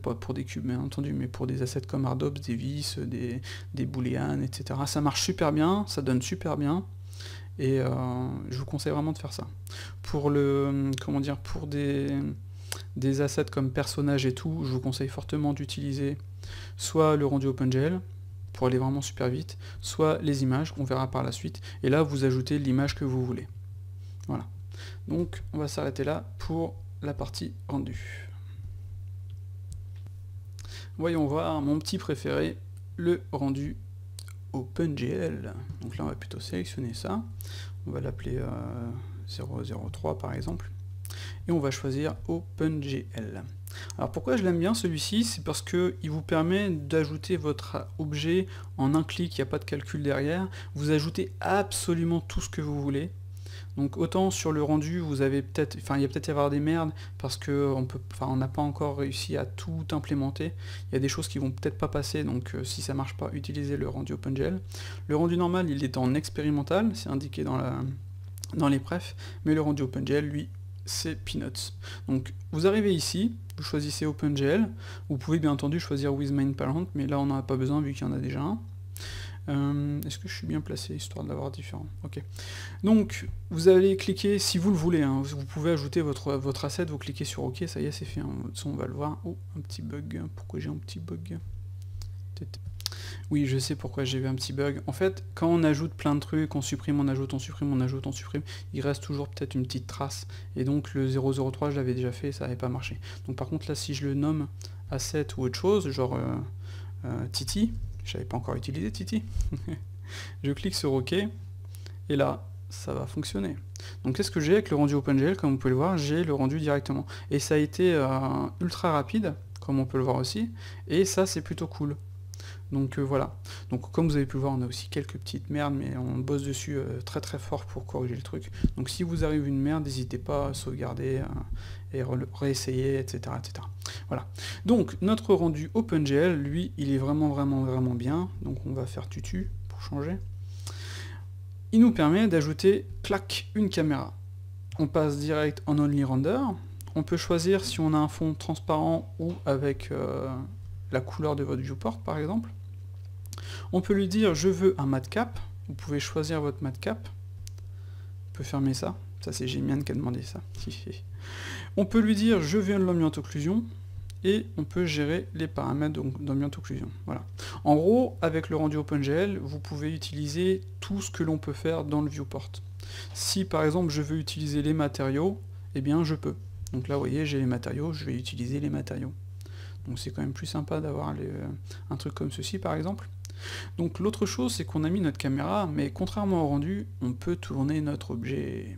pas pour des cubes bien entendu, mais pour des assets comme Hardops, des vis, des booleans, etc. Ça marche super bien, ça donne super bien, et je vous conseille vraiment de faire ça. Pour comment dire, pour des assets comme personnages et tout, je vous conseille fortement d'utiliser soit le rendu OpenGL, pour aller vraiment super vite, soit les images, on verra par la suite, et là vous ajoutez l'image que vous voulez. Voilà. Donc on va s'arrêter là pour la partie rendue. Voyons voir mon petit préféré, le rendu OpenGL. Donc là on va plutôt sélectionner ça, on va l'appeler 003 par exemple, et on va choisir OpenGL. Alors pourquoi je l'aime bien celui-ci, c'est parce qu'il vous permet d'ajouter votre objet en un clic, il n'y a pas de calcul derrière, vous ajoutez absolument tout ce que vous voulez. Donc autant sur le rendu, vous avez peut-être, il y a peut-être y avoir des merdes parce que on n'a pas encore réussi à tout implémenter. Il y a des choses qui vont peut-être pas passer, donc si ça marche pas, utilisez le rendu OpenGL. Le rendu normal, il est en expérimental, c'est indiqué dans les prefs, mais le rendu OpenGL, lui, c'est Peanuts. Donc vous arrivez ici, vous choisissez OpenGL, vous pouvez bien entendu choisir With Main Parent, mais là on n'en a pas besoin vu qu'il y en a déjà un. Est-ce que je suis bien placé, histoire de l'avoir différent? Ok. Donc vous allez cliquer, si vous le voulez, hein, vous pouvez ajouter votre asset, vous cliquez sur OK, ça y est, c'est fait, hein. On va le voir. Oh, un petit bug, pourquoi j'ai un petit bug? Oui, je sais pourquoi j'ai eu un petit bug. En fait, quand on ajoute plein de trucs, on supprime, on ajoute, on supprime, on ajoute, on supprime, il reste toujours peut-être une petite trace. Et donc le 003, je l'avais déjà fait, ça n'avait pas marché. Donc par contre là, si je le nomme asset ou autre chose, genre Titi, je n'avais pas encore utilisé Titi, je clique sur OK, et là, ça va fonctionner. Donc qu'est-ce que j'ai avec le rendu OpenGL? Comme vous pouvez le voir, j'ai le rendu directement. Et ça a été ultra rapide, comme on peut le voir aussi, et ça c'est plutôt cool. Donc voilà, donc comme vous avez pu le voir, on a aussi quelques petites merdes, mais on bosse dessus très très fort pour corriger le truc. Donc si vous arrive une merde, n'hésitez pas à sauvegarder et réessayer, etc., etc. Voilà, donc notre rendu OpenGL, lui, il est vraiment bien, donc on va faire tutu pour changer. Il nous permet d'ajouter, clac, une caméra. On passe direct en Only Render, on peut choisir si on a un fond transparent ou avec la couleur de votre viewport par exemple. On peut lui dire je veux un matcap, vous pouvez choisir votre matcap, on peut fermer ça, c'est Gémian qui a demandé ça. On peut lui dire je veux l'ambient occlusion, et on peut gérer les paramètres d'ambient occlusion. Voilà. En gros, avec le rendu OpenGL, vous pouvez utiliser tout ce que l'on peut faire dans le viewport. Si par exemple je veux utiliser les matériaux, eh bien je peux. Donc là vous voyez, j'ai les matériaux, je vais utiliser les matériaux. Donc c'est quand même plus sympa d'avoir un truc comme ceci par exemple. Donc l'autre chose c'est qu'on a mis notre caméra, mais contrairement au rendu, on peut tourner notre objet.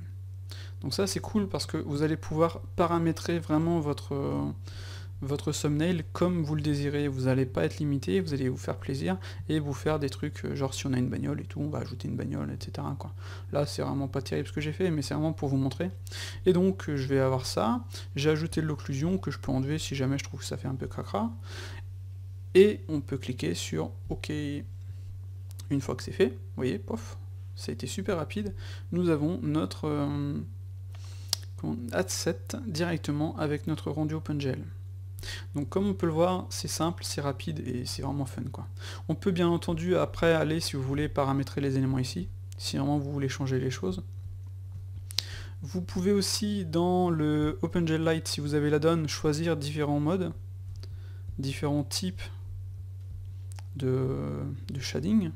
Donc ça c'est cool parce que vous allez pouvoir paramétrer vraiment votre thumbnail comme vous le désirez. Vous n'allez pas être limité, vous allez vous faire plaisir et vous faire des trucs, genre si on a une bagnole et tout, on va ajouter une bagnole, etc., quoi. Là c'est vraiment pas terrible ce que j'ai fait, mais c'est vraiment pour vous montrer. Et donc je vais avoir ça, j'ai ajouté de l'occlusion que je peux enlever si jamais je trouve que ça fait un peu cracra, et on peut cliquer sur OK. Une fois que c'est fait, vous voyez, pof, ça a été super rapide, nous avons notre asset directement avec notre rendu OpenGL. Donc comme on peut le voir, c'est simple, c'est rapide et c'est vraiment fun, quoi. On peut bien entendu après aller, si vous voulez, paramétrer les éléments ici, si vraiment vous voulez changer les choses. Vous pouvez aussi dans le OpenGL Lite, si vous avez la donne, choisir différents modes, différents types de shading.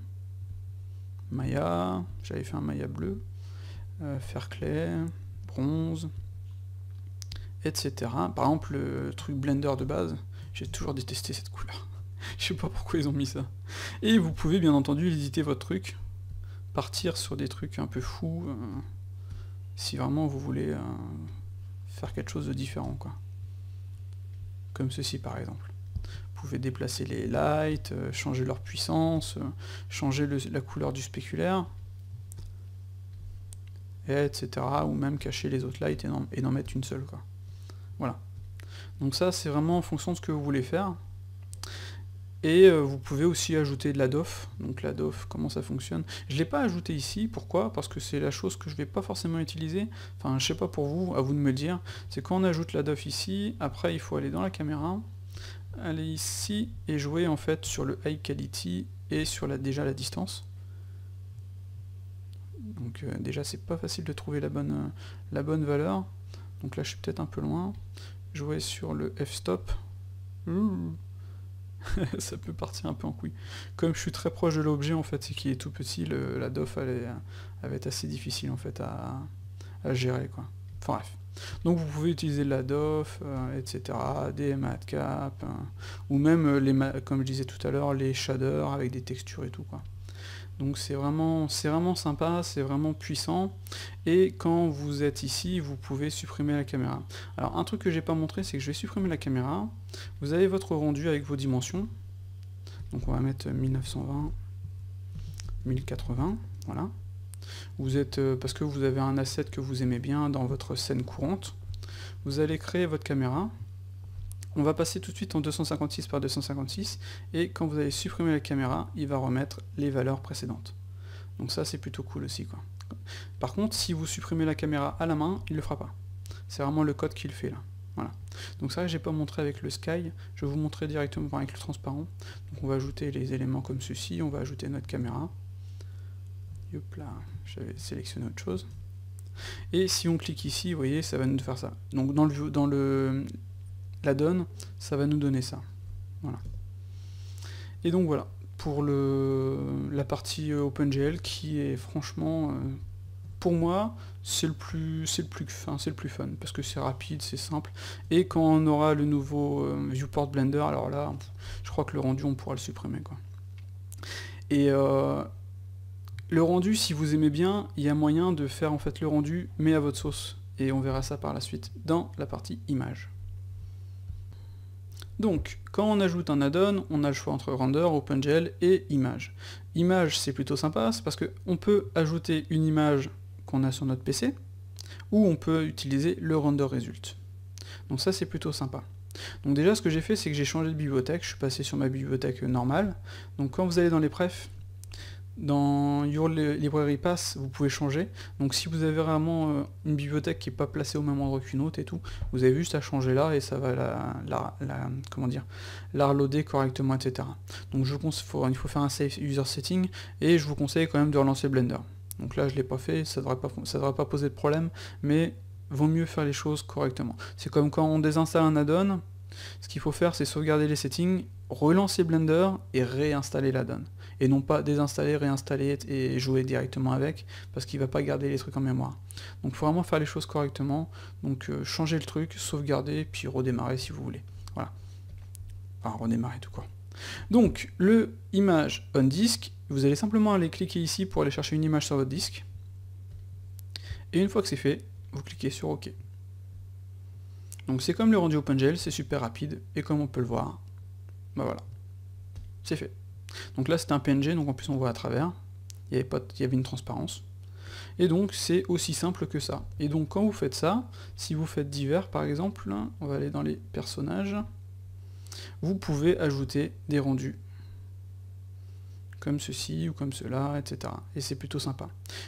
Maya, j'avais fait un Maya bleu, fer clair, bronze, etc. Par exemple, le truc Blender de base, j'ai toujours détesté cette couleur. Je sais pas pourquoi ils ont mis ça. Et vous pouvez bien entendu éditer votre truc, partir sur des trucs un peu fous, si vraiment vous voulez faire quelque chose de différent, quoi. Comme ceci par exemple. Vous pouvez déplacer les lights, changer leur puissance, changer la couleur du spéculaire, etc. Ou même cacher les autres lights et n'en mettre une seule, quoi. Voilà. Donc ça, c'est vraiment en fonction de ce que vous voulez faire. Et vous pouvez aussi ajouter de la DOF. Donc la DOF, comment ça fonctionne? Je ne l'ai pas ajouté ici, pourquoi? Parce que c'est la chose que je ne vais pas forcément utiliser. Enfin, je sais pas pour vous, à vous de me le dire. C'est quand on ajoute la DOF ici, après il faut aller dans la caméra, aller ici, et jouer en fait sur le High Quality et sur déjà la distance. Donc déjà c'est pas facile de trouver la bonne valeur. Donc là je suis peut-être un peu loin. Jouer sur le f-stop. Ça peut partir un peu en couille. Comme je suis très proche de l'objet en fait, c'est qu'il est tout petit, la DOF elle va être assez difficile en fait à gérer, quoi. Enfin bref. Donc vous pouvez utiliser la DOF, etc., des matcap, ou même comme je disais tout à l'heure, les shaders avec des textures et tout, quoi. Donc c'est vraiment sympa, c'est vraiment puissant, et quand vous êtes ici, vous pouvez supprimer la caméra. Alors un truc que j'ai pas montré, c'est que je vais supprimer la caméra, vous avez votre rendu avec vos dimensions, donc on va mettre 1920, 1080, voilà. Vous êtes, parce que vous avez un asset que vous aimez bien dans votre scène courante, vous allez créer votre caméra. On va passer tout de suite en 256 par 256, et quand vous allez supprimer la caméra, il va remettre les valeurs précédentes. Donc ça c'est plutôt cool aussi, quoi. Par contre, si vous supprimez la caméra à la main, il ne le fera pas. C'est vraiment le code qui le fait là. Voilà. Donc ça, j'ai pas montré avec le sky, je vais vous montrer directement avec le transparent. Donc on va ajouter les éléments comme ceci, on va ajouter notre caméra. Hop là, j'avais sélectionné autre chose. Et si on clique ici, vous voyez, ça va nous faire ça. Donc dans la donne, ça va nous donner ça. Voilà. Et donc voilà, pour la partie OpenGL qui est franchement, pour moi, c'est le plus fun, parce que c'est rapide, c'est simple, et quand on aura le nouveau Viewport Blender, alors là, je crois que le rendu, on pourra le supprimer, quoi. Et le rendu, si vous aimez bien, il y a moyen de faire en fait le rendu, mais à votre sauce, et on verra ça par la suite, dans la partie image. Donc, quand on ajoute un add-on, on a le choix entre render, OpenGL et image. Image, c'est plutôt sympa, c'est parce qu'on peut ajouter une image qu'on a sur notre PC, ou on peut utiliser le render result. Donc ça, c'est plutôt sympa. Donc déjà, ce que j'ai fait, c'est que j'ai changé de bibliothèque, je suis passé sur ma bibliothèque normale. Donc quand vous allez dans les prefs, dans Your Library Path, vous pouvez changer. Donc si vous avez vraiment une bibliothèque qui n'est pas placée au même endroit qu'une autre et tout, vous avez juste à changer là et ça va la reloader correctement, etc. Donc il faut faire un Save User Setting, et je vous conseille quand même de relancer Blender. Donc là je ne l'ai pas fait, ça devrait pas poser de problème, mais vaut mieux faire les choses correctement. C'est comme quand on désinstalle un add-on, ce qu'il faut faire c'est sauvegarder les settings, relancer Blender et réinstaller l'add-on. Et non pas désinstaller, réinstaller et jouer directement avec, parce qu'il ne va pas garder les trucs en mémoire. Donc il faut vraiment faire les choses correctement, donc changer le truc, sauvegarder, puis redémarrer si vous voulez. Voilà. Enfin, redémarrer tout quoi. Donc, le image on disk, vous allez simplement aller cliquer ici pour aller chercher une image sur votre disque. Et une fois que c'est fait, vous cliquez sur OK. Donc c'est comme le rendu OpenGL, c'est super rapide, et comme on peut le voir, bah voilà, c'est fait. Donc là c'était un PNG, donc en plus on voit à travers, il y avait une transparence, et donc c'est aussi simple que ça. Et donc quand vous faites ça, si vous faites divers par exemple, on va aller dans les personnages, vous pouvez ajouter des rendus, comme ceci ou comme cela, etc. Et c'est plutôt sympa.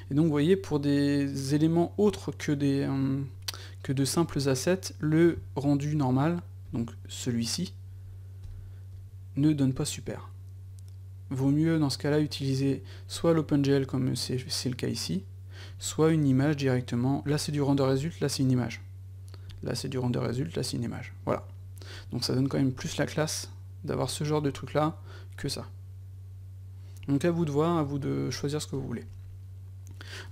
Et donc vous voyez, pour des éléments autres que de simples assets, le rendu normal, donc celui-ci, ne donne pas super. Vaut mieux dans ce cas-là utiliser soit l'OpenGL comme c'est le cas ici, soit une image directement. Là c'est du render result, là c'est une image. Là c'est du render result, là c'est une image. Voilà. Donc ça donne quand même plus la classe d'avoir ce genre de truc là que ça. Donc à vous de voir, à vous de choisir ce que vous voulez.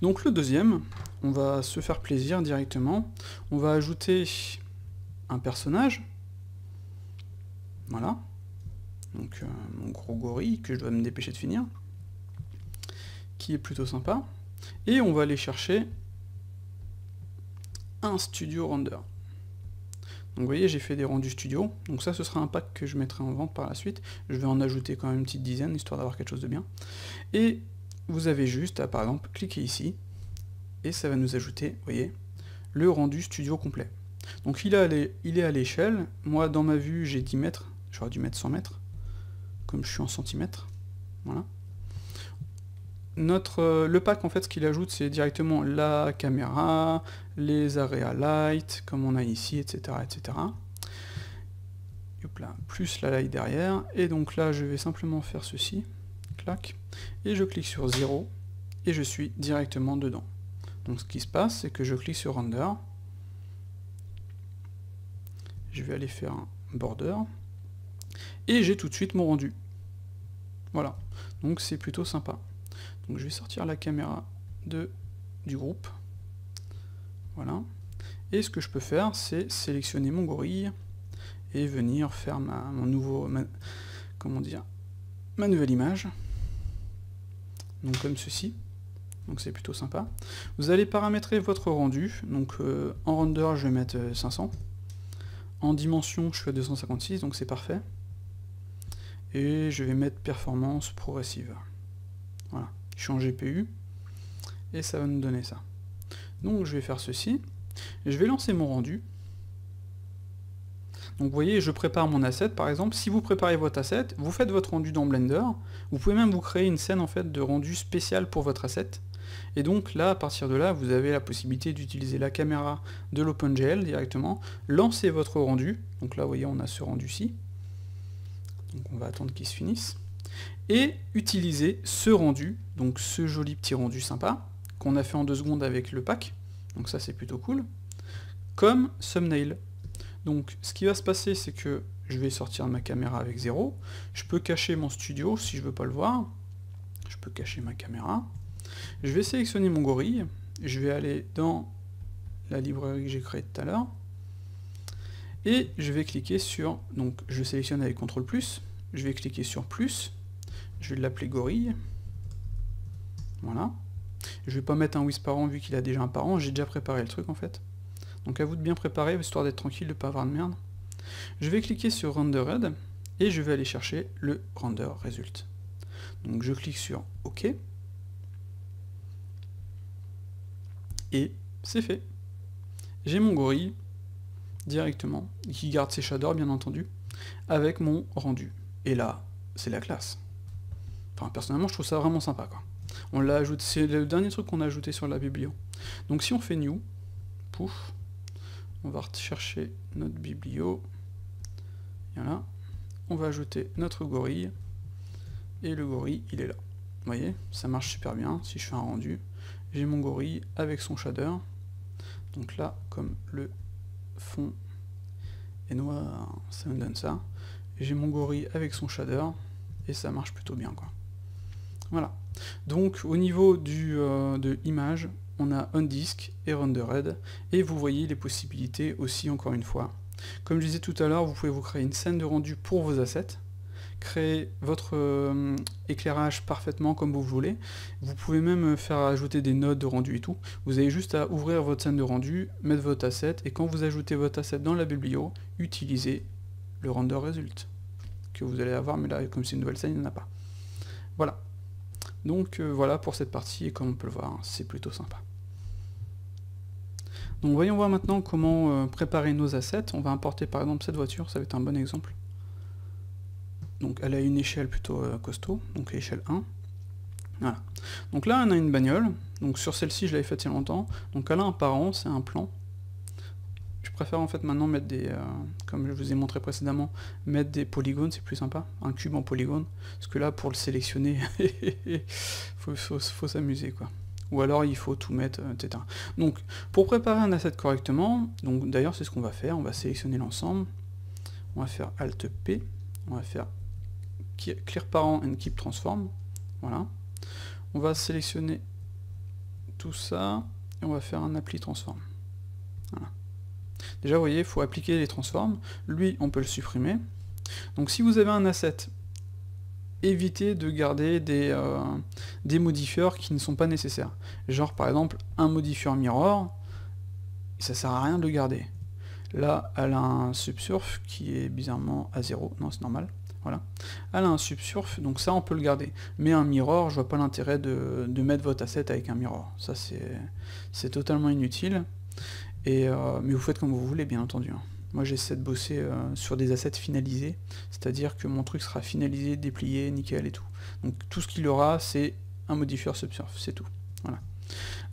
Donc le deuxième, on va se faire plaisir directement. On va ajouter un personnage. Voilà. donc mon gros gorille que je dois me dépêcher de finir, qui est plutôt sympa, et on va aller chercher un studio render. Donc vous voyez, j'ai fait des rendus studio, donc ça ce sera un pack que je mettrai en vente par la suite, je vais en ajouter quand même une petite dizaine, histoire d'avoir quelque chose de bien, et vous avez juste à, par exemple, cliquer ici, et ça va nous ajouter, vous voyez, le rendu studio complet. Donc il est à l'échelle, moi dans ma vue j'ai 10 mètres, j'aurais dû mettre 100 mètres, comme je suis en centimètres, voilà. Le pack en fait ce qu'il ajoute c'est directement la caméra, les area light comme on a ici, etc. etc. Hop là, plus la light derrière, et donc là je vais simplement faire ceci, clac, et je clique sur 0, et je suis directement dedans. Donc ce qui se passe c'est que je clique sur render, je vais aller faire un border, et j'ai tout de suite mon rendu. Voilà, donc c'est plutôt sympa. Donc je vais sortir la caméra du groupe, voilà, et ce que je peux faire c'est sélectionner mon gorille et venir faire ma nouvelle image, donc comme ceci, donc c'est plutôt sympa. Vous allez paramétrer votre rendu, donc en render je vais mettre 500, en dimension je suis à 256, donc c'est parfait, et je vais mettre performance progressive, voilà. Je suis en GPU, et ça va nous donner ça. Donc je vais faire ceci, et je vais lancer mon rendu. Donc vous voyez, je prépare mon asset, par exemple, si vous préparez votre asset, vous faites votre rendu dans Blender, vous pouvez même vous créer une scène en fait de rendu spécial pour votre asset, et donc là, à partir de là, vous avez la possibilité d'utiliser la caméra de l'OpenGL directement, lancer votre rendu, donc là vous voyez on a ce rendu-ci, donc on va attendre qu'il se finisse, et utiliser ce rendu, donc ce joli petit rendu sympa, qu'on a fait en 2 secondes avec le pack, donc ça c'est plutôt cool, comme thumbnail. Donc ce qui va se passer c'est que je vais sortir ma caméra avec 0, je peux cacher mon studio si je veux pas le voir, je peux cacher ma caméra, je vais sélectionner mon gorille, je vais aller dans la librairie que j'ai créée tout à l'heure, et je vais cliquer sur, donc je sélectionne avec CTRL+, je vais cliquer sur plus, je vais l'appeler gorille, voilà. Je vais pas mettre un with parent vu qu'il a déjà un parent, j'ai déjà préparé le truc en fait. Donc à vous de bien préparer, histoire d'être tranquille, de pas avoir de merde. Je vais cliquer sur rendered, et je vais aller chercher le render result. Donc je clique sur OK, et c'est fait. J'ai mon gorille, directement, qui garde ses shaders bien entendu, avec mon rendu. Et là, c'est la classe. Enfin, personnellement, je trouve ça vraiment sympa, quoi. On l'a ajouté, c'est le dernier truc qu'on a ajouté sur la biblio. Donc si on fait new, pouf, on va chercher notre biblio, voilà, on va ajouter notre gorille, et le gorille, il est là. Vous voyez, ça marche super bien. Si je fais un rendu, j'ai mon gorille avec son shader, donc là, comme le fond est noir, ça me donne ça. J'ai mon gorille avec son shader, et ça marche plutôt bien, quoi. Voilà. Donc au niveau de image, on a OnDisk et rendered, et vous voyez les possibilités aussi encore une fois. Comme je disais tout à l'heure, vous pouvez vous créer une scène de rendu pour vos assets, créer votre éclairage parfaitement comme vous voulez. Vous pouvez même faire ajouter des nodes de rendu et tout. Vous avez juste à ouvrir votre scène de rendu, mettre votre asset, et quand vous ajoutez votre asset dans la biblio, utilisez le render result que vous allez avoir, mais là comme c'est une nouvelle scène, il n'y en a pas. Voilà. Donc voilà pour cette partie, et comme on peut le voir, c'est plutôt sympa. Donc voyons voir maintenant comment préparer nos assets. On va importer par exemple cette voiture, ça va être un bon exemple. Donc elle a une échelle plutôt costaud, donc l'échelle 1. Voilà. Donc là on a une bagnole, donc sur celle-ci je l'avais faite il y a longtemps, donc elle a un parent, c'est un plan. Je préfère en fait maintenant mettre des, comme je vous ai montré précédemment, mettre des polygones, c'est plus sympa, un cube en polygone, parce que là pour le sélectionner, faut s'amuser quoi. Ou alors il faut tout mettre, etc. Donc pour préparer un asset correctement, donc d'ailleurs c'est ce qu'on va faire, on va sélectionner l'ensemble, on va faire Alt P, on va faire Clear Parent and Keep Transform, voilà. On va sélectionner tout ça, et on va faire un Apply Transform. Voilà. Déjà vous voyez, il faut appliquer les transforms, lui on peut le supprimer. Donc si vous avez un asset éviter de garder des modifieurs qui ne sont pas nécessaires. Genre par exemple un modifieur mirror, ça sert à rien de le garder. Là, elle a un subsurf qui est bizarrement à 0, non c'est normal, voilà. Elle a un subsurf, donc ça on peut le garder. Mais un mirror, je vois pas l'intérêt de mettre votre asset avec un mirror. Ça c'est totalement inutile. Mais vous faites comme vous voulez, bien entendu. Moi j'essaie de bosser sur des assets finalisés, c'est-à-dire que mon truc sera finalisé, déplié, nickel et tout. Donc tout ce qu'il aura, c'est un modifieur subsurf, c'est tout. Voilà.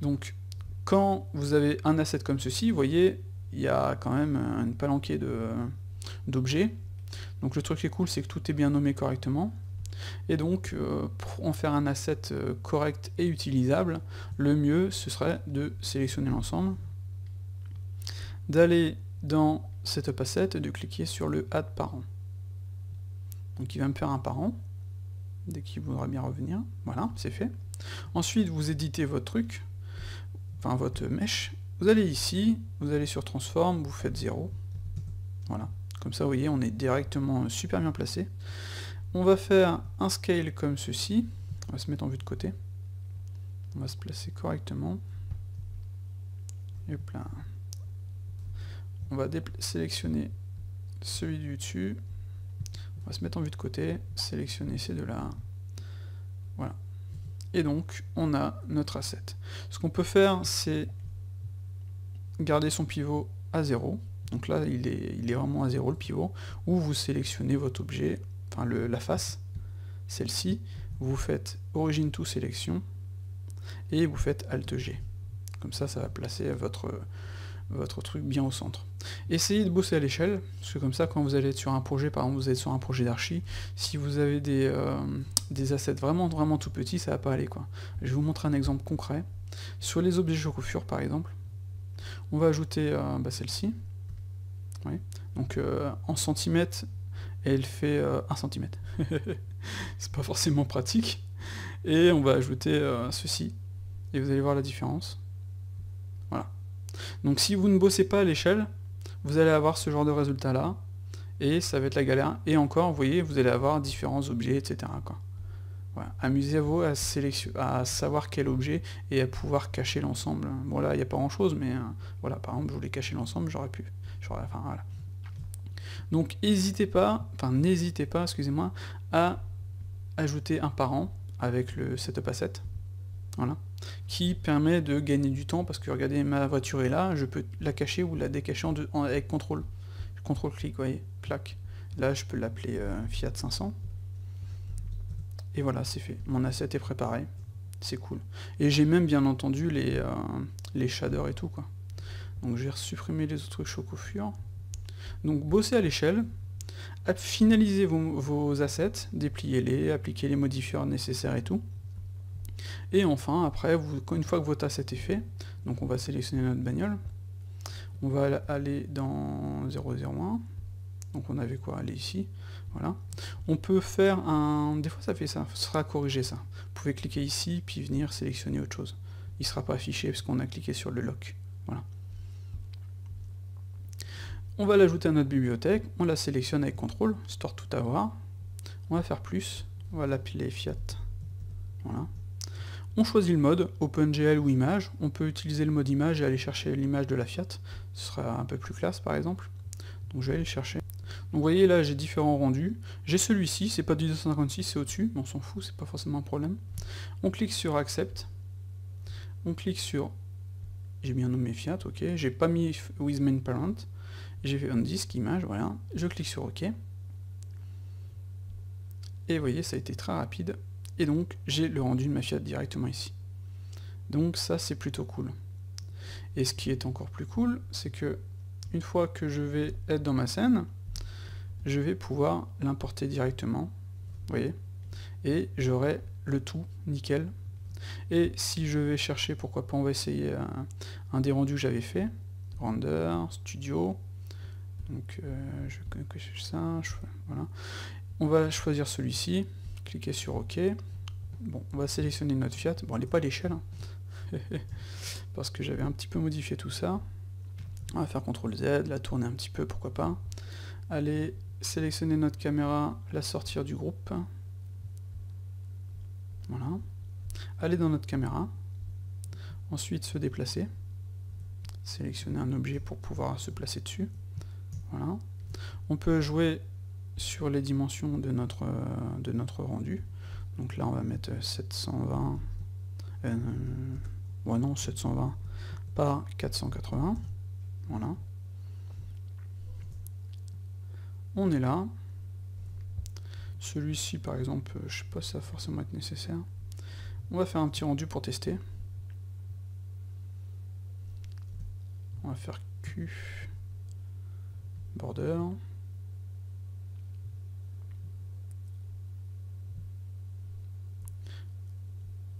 Donc quand vous avez un asset comme ceci, vous voyez, il y a quand même une palanquée d'objets. Donc le truc qui est cool, c'est que tout est bien nommé correctement. Et donc, pour en faire un asset correct et utilisable, le mieux, ce serait de sélectionner l'ensemble, d'aller dans Setup Asset et de cliquer sur le Add Parent. Donc il va me faire un parent, dès qu'il voudra bien revenir. Voilà, c'est fait. Ensuite, vous éditez votre truc, enfin votre mesh. Vous allez ici, vous allez sur Transform, vous faites 0. Voilà. Comme ça, vous voyez, on est directement super bien placé. On va faire un scale comme ceci. On va se mettre en vue de côté. On va se placer correctement. Et hop là. On va sélectionner celui du dessus. On va se mettre en vue de côté, sélectionner ces deux-là. Voilà. Et donc, on a notre asset. Ce qu'on peut faire, c'est garder son pivot à 0. Donc là, il est vraiment à 0 le pivot. Ou vous sélectionnez votre objet, enfin la face, celle-ci. Vous faites Origin to Sélection. Et vous faites Alt G. Comme ça, ça va placer votre truc bien au centre. Essayez de bosser à l'échelle, parce que comme ça, quand vous allez être sur un projet, par exemple, vous êtes sur un projet d'archi, si vous avez des assets vraiment tout petits, ça va pas aller, quoi. Je vais vous montrer un exemple concret. Sur les objets Chocofure, par exemple, on va ajouter celle-ci. Oui. Donc en centimètres, elle fait 1 centimètre. C'est pas forcément pratique. Et on va ajouter ceci. Et vous allez voir la différence. Voilà. Donc si vous ne bossez pas à l'échelle, vous allez avoir ce genre de résultat là, et ça va être la galère. Et encore, vous voyez, vous allez avoir différents objets, etc. quoi. Voilà. Amusez-vous à savoir quel objet et à pouvoir cacher l'ensemble. Bon là, il n'y a pas grand chose, mais voilà, par exemple, je voulais cacher l'ensemble, j'aurais pu. Enfin, voilà. Donc n'hésitez pas, excusez-moi, à ajouter un parent avec le setup asset. Voilà, qui permet de gagner du temps, parce que regardez, ma voiture est là, je peux la cacher ou la décacher avec contrôle clic, vous voyez, clac. Là, je peux l'appeler Fiat 500. Et voilà, c'est fait. Mon asset est préparé. C'est cool. Et j'ai même bien entendu les shaders et tout, quoi. Donc je vais supprimer les autres Chocofure. Donc bossez à l'échelle, finalisez vos assets, dépliez-les, appliquez les modifieurs nécessaires et tout. Et enfin, après, une fois que votre asset est fait, donc on va sélectionner notre bagnole, on va aller dans 001, donc on avait quoi, aller ici, voilà. On peut faire des fois ça fait ça, ce sera corrigé ça. Vous pouvez cliquer ici, puis venir sélectionner autre chose. Il ne sera pas affiché parce qu'on a cliqué sur le lock, voilà. On va l'ajouter à notre bibliothèque, on la sélectionne avec CTRL, histoire de tout avoir. On va faire plus, on va l'appeler Fiat, voilà. On choisit le mode, OpenGL ou image. On peut utiliser le mode image et aller chercher l'image de la Fiat. Ce sera un peu plus classe par exemple. Donc je vais aller le chercher. Donc vous voyez là j'ai différents rendus. J'ai celui-ci, c'est pas du 256, c'est au-dessus, mais on s'en fout, c'est pas forcément un problème. On clique sur Accept. On clique sur... J'ai bien nommé Fiat, ok. J'ai pas mis with main parent. J'ai fait on disk, image, voilà. Je clique sur OK. Et vous voyez, ça a été très rapide. Et donc, j'ai le rendu de ma Fiat directement ici. Donc ça, c'est plutôt cool. Et ce qui est encore plus cool, c'est que une fois que je vais être dans ma scène, je vais pouvoir l'importer directement. Vous voyez? Et j'aurai le tout nickel. Et si je vais chercher, pourquoi pas, on va essayer un des rendus que j'avais fait. Render, Studio. Donc je coche ça, voilà. On va choisir celui-ci. Cliquez sur OK. Bon, on va sélectionner notre Fiat. Bon, elle n'est pas à l'échelle, hein. Parce que j'avais un petit peu modifié tout ça. On va faire CTRL Z, la tourner un petit peu, pourquoi pas. Allez, sélectionner notre caméra, la sortir du groupe. Voilà. Aller dans notre caméra. Ensuite se déplacer. Sélectionner un objet pour pouvoir se placer dessus. Voilà. On peut jouer sur les dimensions de notre rendu. Donc là on va mettre 720. Ouais non, 720 par 480. Voilà. On est là. Celui-ci par exemple, je sais pas si ça va forcément être nécessaire. On va faire un petit rendu pour tester. On va faire Q border.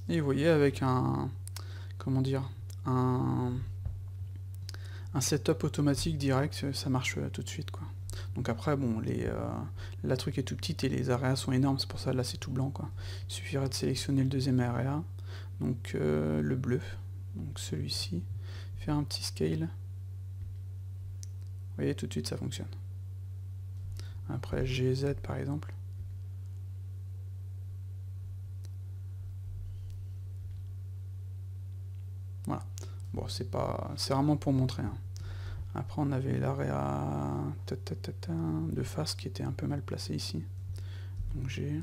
Et vous voyez avec un, comment dire, un setup automatique direct, ça marche tout de suite quoi. Donc après bon, la truc est tout petite et les areas sont énormes, c'est pour ça là c'est tout blanc quoi. Il suffirait de sélectionner le deuxième area, donc le bleu, donc celui-ci, faire un petit scale. Vous voyez tout de suite ça fonctionne. Après GZ par exemple. Voilà. Bon, c'est vraiment pour montrer. Hein. Après, on avait l'area de face qui était un peu mal placé ici. Donc j'ai...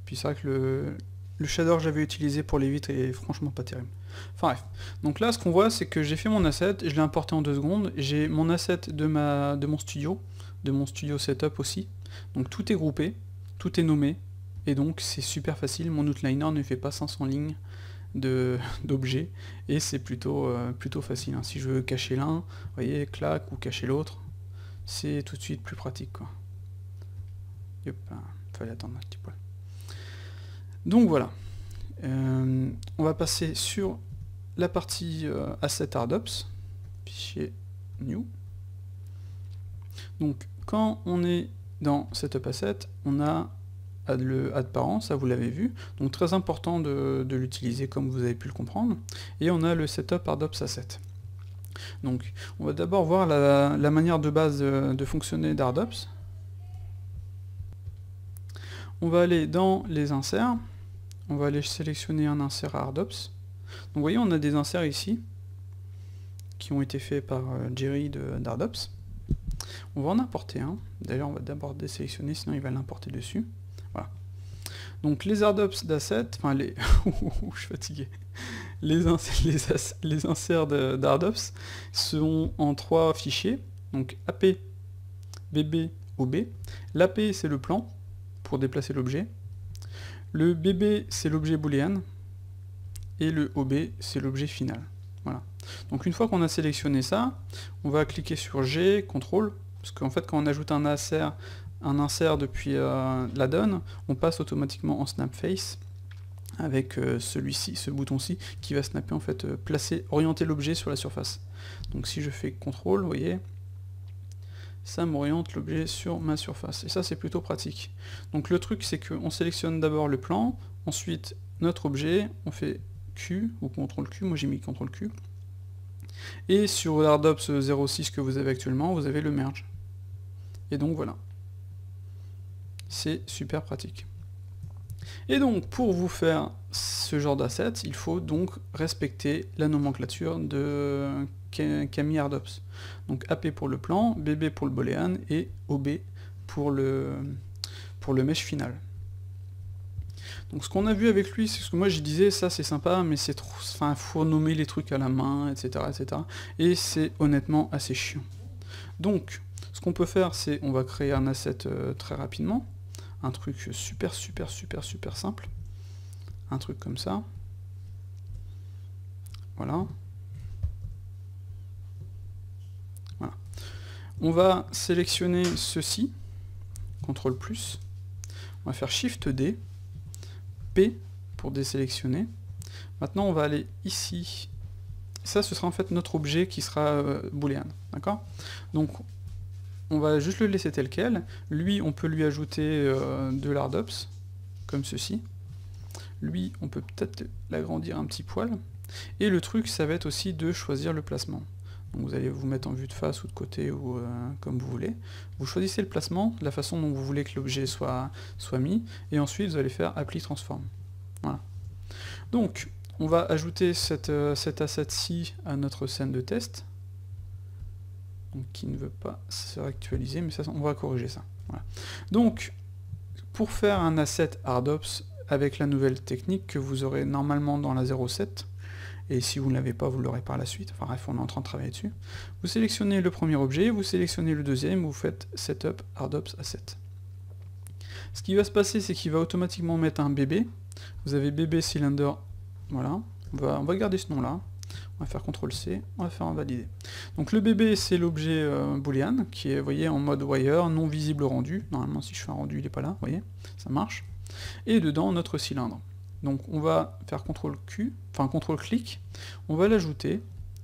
Puis c'est vrai que le shader que j'avais utilisé pour les vitres est franchement pas terrible. Enfin bref. Donc là, ce qu'on voit, c'est que j'ai fait mon asset, je l'ai importé en 2 secondes. J'ai mon asset de mon studio setup aussi. Donc tout est groupé, tout est nommé. Et donc c'est super facile, mon outliner ne fait pas 500 lignes d'objets, et c'est plutôt facile. Hein. Si je veux cacher l'un, vous voyez, clac, ou cacher l'autre, c'est tout de suite plus pratique. Quoi. Yep, fallait attendre un petit peu. Donc voilà, on va passer sur la partie Asset Ardops, fichier New. Donc quand on est dans Setup Asset, on a le add parent, ça vous l'avez vu, donc très important de l'utiliser comme vous avez pu le comprendre, et on a le setup Ardops asset. Donc on va d'abord voir la manière de base de fonctionner d'Ardops. On va aller dans les inserts, on va aller sélectionner un insert Ardops. Donc vous voyez on a des inserts ici qui ont été faits par Jerry d'Ardops. On va en importer un, d'ailleurs on va d'abord désélectionner sinon il va l'importer dessus. Voilà. Donc les Ardops d'asset, enfin les... je suis fatigué. Les inserts d'Ardops sont en 3 fichiers, donc AP, BB, OB. L'AP c'est le plan, pour déplacer l'objet. Le BB c'est l'objet booléen. Et le OB c'est l'objet final. Voilà. Donc une fois qu'on a sélectionné ça, on va cliquer sur G, CTRL, parce qu'en fait quand on ajoute un insert depuis la donne, on passe automatiquement en snap face avec celui-ci, ce bouton-ci, qui va snapper en fait, orienter l'objet sur la surface. Donc si je fais CTRL, vous voyez, ça m'oriente l'objet sur ma surface. Et ça c'est plutôt pratique. Donc le truc c'est qu'on sélectionne d'abord le plan, ensuite notre objet, on fait Q ou CTRL Q, moi j'ai mis CTRL Q. Et sur l'Ardops 06 que vous avez actuellement, vous avez le merge. Et donc voilà. C'est super pratique. Et donc pour vous faire ce genre d'asset, il faut donc respecter la nomenclature de Camille Ardops. Donc AP pour le plan, BB pour le booléen et OB pour le mesh final. Donc ce qu'on a vu avec lui, c'est ce que moi je disais, ça c'est sympa, mais c'est trop, enfin faut nommer les trucs à la main, etc. etc. et c'est honnêtement assez chiant. Donc ce qu'on peut faire, c'est on va créer un asset très rapidement, un truc super simple, un truc comme ça. Voilà. Voilà. On va sélectionner ceci, CTRL+, on va faire SHIFT D, P pour désélectionner. Maintenant on va aller ici, ça ce sera en fait notre objet qui sera booléen, d'accord? Donc on va juste le laisser tel quel, lui on peut lui ajouter de l'Ardops, comme ceci, lui on peut peut-être l'agrandir un petit poil, et le truc ça va être aussi de choisir le placement. Donc vous allez vous mettre en vue de face ou de côté, ou comme vous voulez. Vous choisissez le placement, la façon dont vous voulez que l'objet soit mis, et ensuite vous allez faire Apply Transform. Voilà. Donc, on va ajouter cet asset-ci à notre scène de test, donc qui ne veut pas se réactualiser, mais ça, on va corriger ça. Voilà. Donc, pour faire un asset HardOps avec la nouvelle technique que vous aurez normalement dans la 07, et si vous ne l'avez pas, vous l'aurez par la suite, enfin bref, on est en train de travailler dessus, vous sélectionnez le premier objet, vous sélectionnez le deuxième, vous faites Setup HardOps Asset. Ce qui va se passer, c'est qu'il va automatiquement mettre un bébé. Vous avez bébé cylinder, voilà, on va garder ce nom-là, on va faire CTRL-C, on va faire invalider. Donc le bébé, c'est l'objet boolean, qui est, vous voyez, en mode wire, non visible rendu. Normalement, si je fais un rendu, il n'est pas là, vous voyez, ça marche. Et dedans, notre cylindre. Donc on va faire CTRL-Q, enfin CTRL-clic, on va l'ajouter,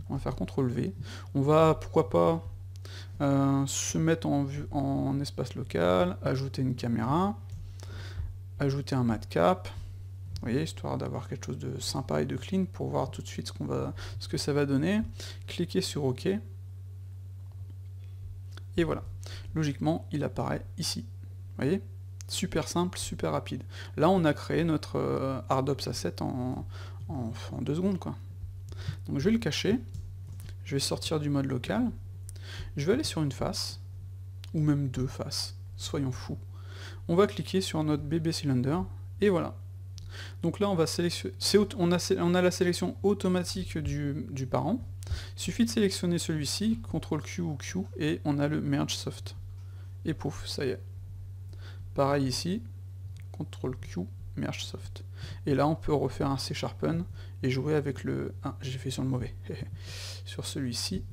on va faire CTRL-V, on va, pourquoi pas, se mettre en espace local, ajouter une caméra, ajouter un matcap, vous voyez, histoire d'avoir quelque chose de sympa et de clean pour voir tout de suite ce que ça va donner. Cliquez sur OK, et voilà, logiquement il apparaît ici, vous voyez. Super simple, super rapide. Là, on a créé notre HardOps Asset en 2 secondes, quoi. Donc je vais le cacher, je vais sortir du mode local, je vais aller sur une face, ou même 2 faces, soyons fous. On va cliquer sur notre bébé cylinder, et voilà. Donc là, on va sélectionner, on a la sélection automatique du parent. Il suffit de sélectionner celui-ci, CTRL-Q ou Q, et on a le Merge Soft. Et pouf, ça y est. Pareil ici, CTRL-Q, Merge Soft. Et là, on peut refaire un C-Sharpen et jouer avec le... Ah, j'ai fait sur le mauvais. Sur celui-ci,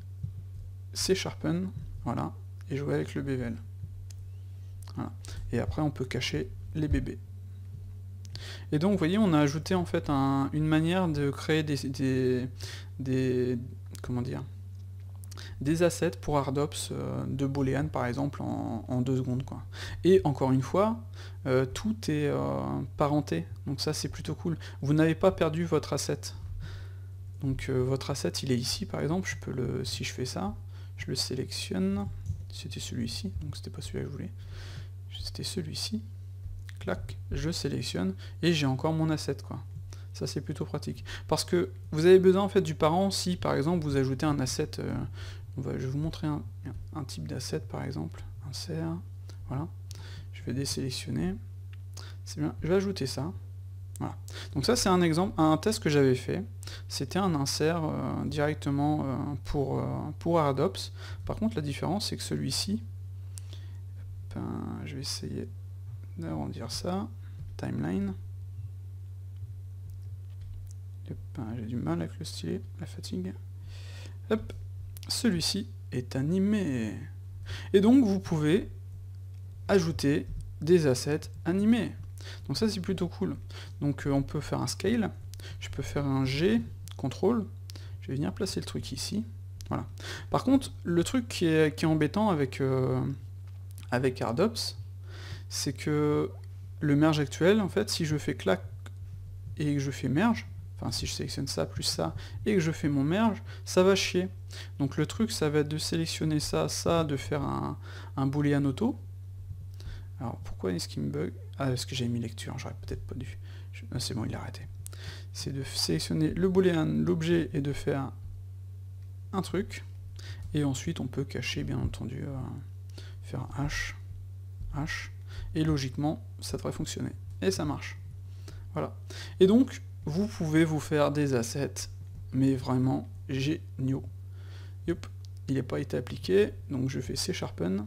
C-Sharpen, voilà, et jouer avec le bevel. Voilà. Et après, on peut cacher les bébés. Et donc, vous voyez, on a ajouté en fait une manière de créer comment dire, des assets pour HardOps de Boolean par exemple en 2 secondes, quoi. Et encore une fois, tout est parenté, donc ça c'est plutôt cool. Vous n'avez pas perdu votre asset. Donc votre asset il est ici par exemple, je peux si je fais ça, je le sélectionne, c'était celui-ci, donc c'était pas celui-là que je voulais, c'était celui-ci, clac, je sélectionne, et j'ai encore mon asset, quoi. Ça c'est plutôt pratique. Parce que vous avez besoin en fait du parent si par exemple vous ajoutez un asset, je vais vous montrer un type d'asset par exemple, insert, voilà, je vais désélectionner, c'est bien, je vais ajouter ça, voilà. Donc ça c'est un exemple, un test que j'avais fait, c'était un insert directement pour HardOps. Par contre la différence c'est que celui-ci, je vais essayer d'agrandir ça, timeline. J'ai du mal avec le stylet, la fatigue. Hop, celui-ci est animé. Et donc vous pouvez ajouter des assets animés. Donc ça c'est plutôt cool. Donc on peut faire un scale, je peux faire un G, contrôle, je vais venir placer le truc ici. Voilà. Par contre, le truc qui est embêtant avec HardOps, c'est que le merge actuel, en fait, si je fais clac et que je fais merge, enfin si je sélectionne ça plus ça, et que je fais mon merge, ça va chier. Donc le truc, ça va être de sélectionner ça, de faire un boolean auto. Alors pourquoi est-ce qu'il me bug? Ah, parce que j'ai mis lecture, j'aurais peut-être pas dû. C'est bon, il a arrêté. C'est de sélectionner le boolean, l'objet, et de faire un truc. Et ensuite, on peut cacher, bien entendu, faire un H, et logiquement, ça devrait fonctionner. Et ça marche. Voilà. Et donc, vous pouvez vous faire des assets, mais vraiment géniaux. Yop, il n'a pas été appliqué, donc je fais C-Sharpen,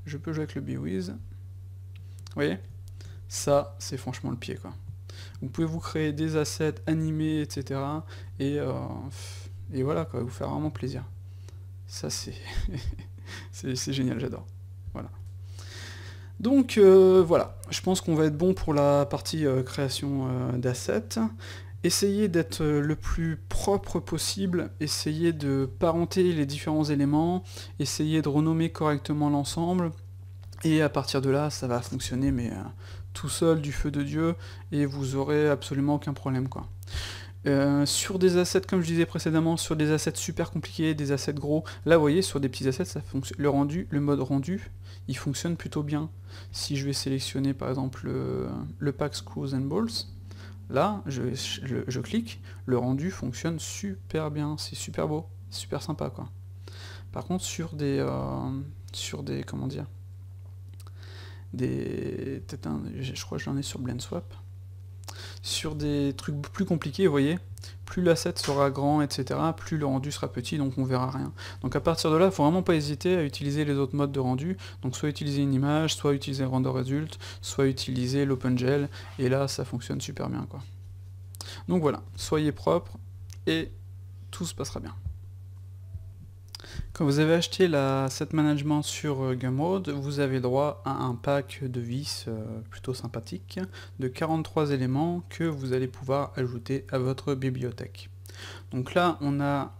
je peux jouer avec le BeWiz. Vous voyez, ça, c'est franchement le pied, quoi. Vous pouvez vous créer des assets animés, etc. Et voilà, quoi, vous faire vraiment plaisir. Ça, c'est c'est génial, j'adore. Voilà. Donc voilà, je pense qu'on va être bon pour la partie création d'assets. Essayez d'être le plus propre possible, essayez de parenter les différents éléments, essayez de renommer correctement l'ensemble, et à partir de là, ça va fonctionner, mais tout seul, du feu de Dieu, et vous aurez absolument aucun problème, quoi. Sur des assets, comme je disais précédemment, sur des assets super compliqués, des assets gros, là vous voyez, sur des petits assets, ça fonctionne. Le mode rendu, il fonctionne plutôt bien. Si je vais sélectionner par exemple le pack Screws and Bolts, là, je clique, le rendu fonctionne super bien, c'est super beau, super sympa quoi. Par contre, sur des comment dire, je crois que j'en ai sur Blend Swap. Sur des trucs plus compliqués, vous voyez, plus l'asset sera grand, etc., plus le rendu sera petit, donc on verra rien. Donc à partir de là, il ne faut vraiment pas hésiter à utiliser les autres modes de rendu, donc soit utiliser une image, soit utiliser Render Result, soit utiliser l'OpenGL, et là ça fonctionne super bien quoi. Donc voilà, soyez propre, et tout se passera bien. Quand vous avez acheté l'asset management sur Gumroad, vous avez droit à un pack de vis plutôt sympathique de 43 éléments que vous allez pouvoir ajouter à votre bibliothèque. Donc là, on a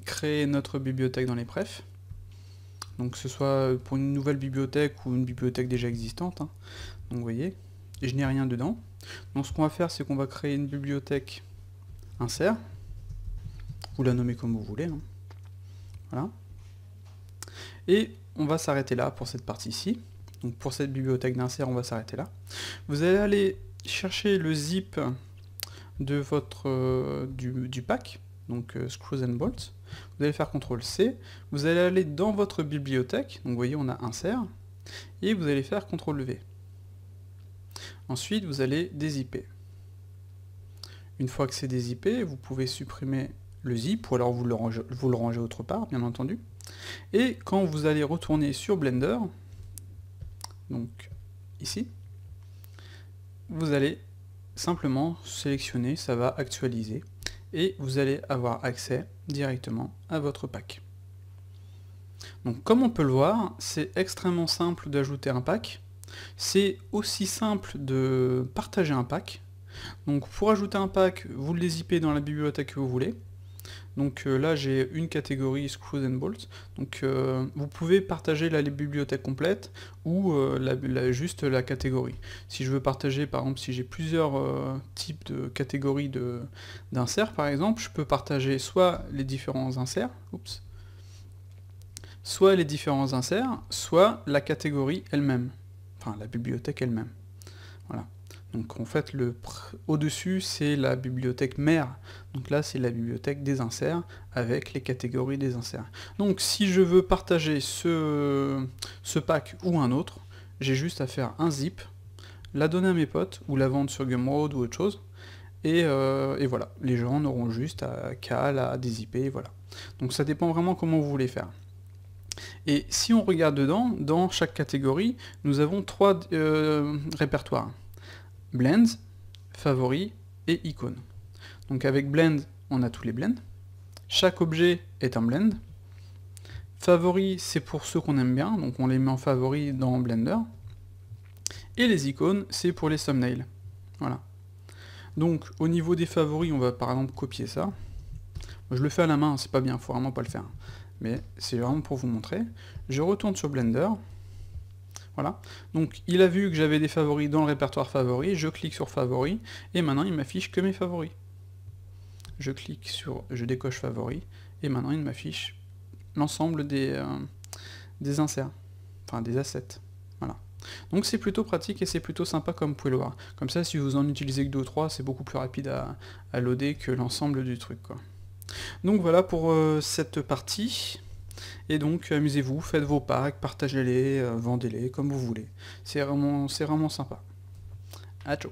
créé notre bibliothèque dans les prefs, donc que ce soit pour une nouvelle bibliothèque ou une bibliothèque déjà existante, hein. Donc vous voyez, et je n'ai rien dedans. Donc ce qu'on va faire, c'est qu'on va créer une bibliothèque insert, vous la nommez comme vous voulez, hein. Voilà. Et on va s'arrêter là pour cette partie-ci. Donc pour cette bibliothèque d'insert, on va s'arrêter là. Vous allez aller chercher le zip de votre du pack, donc Screws and Bolts. Vous allez faire CTRL-C. Vous allez aller dans votre bibliothèque. Donc vous voyez, on a insert. Et vous allez faire CTRL-V. Ensuite, vous allez dézipper. Une fois que c'est dézippé, vous pouvez supprimer le zip, ou alors vous le rangez autre part, bien entendu. Et quand vous allez retourner sur Blender, donc ici, vous allez simplement sélectionner, ça va actualiser, et vous allez avoir accès directement à votre pack. Donc comme on peut le voir, c'est extrêmement simple d'ajouter un pack, c'est aussi simple de partager un pack. Donc pour ajouter un pack, vous le dézippez dans la bibliothèque que vous voulez. Donc là j'ai une catégorie Screws and Bolts, donc vous pouvez partager la bibliothèque complète ou juste la catégorie. Si je veux partager, par exemple, si j'ai plusieurs types de catégories d'inserts par exemple, je peux partager soit les différents inserts, soit soit la catégorie elle-même, enfin la bibliothèque elle-même. Voilà. Donc en fait, au-dessus, c'est la bibliothèque mère. Donc là, c'est la bibliothèque des inserts avec les catégories des inserts. Donc si je veux partager ce pack ou un autre, j'ai juste à faire un zip, la donner à mes potes, ou la vendre sur Gumroad ou autre chose, et voilà. Les gens n'auront juste qu'à la dézipper, et voilà. Donc ça dépend vraiment comment vous voulez faire. Et si on regarde dedans, dans chaque catégorie, nous avons 3 répertoires. Blend, favoris et icônes. Donc avec Blend, on a tous les blends. Chaque objet est un blend. Favoris, c'est pour ceux qu'on aime bien, donc on les met en favoris dans Blender. Et les icônes, c'est pour les thumbnails. Voilà. Donc au niveau des favoris, on va par exemple copier ça. Je le fais à la main, c'est pas bien, faut vraiment pas le faire. Mais c'est vraiment pour vous montrer. Je retourne sur Blender. Voilà, donc il a vu que j'avais des favoris dans le répertoire favoris, je clique sur favoris, et maintenant il m'affiche que mes favoris. Je décoche favoris, et maintenant il m'affiche l'ensemble des inserts, enfin des assets. Voilà. Donc c'est plutôt pratique et c'est plutôt sympa comme vous pouvez le voir. Comme ça, si vous en utilisez que 2 ou 3, c'est beaucoup plus rapide à loader que l'ensemble du truc, quoi. Donc voilà pour cette partie. Et donc amusez-vous, faites vos packs, partagez-les, vendez-les comme vous voulez. C'est vraiment sympa. À ciao.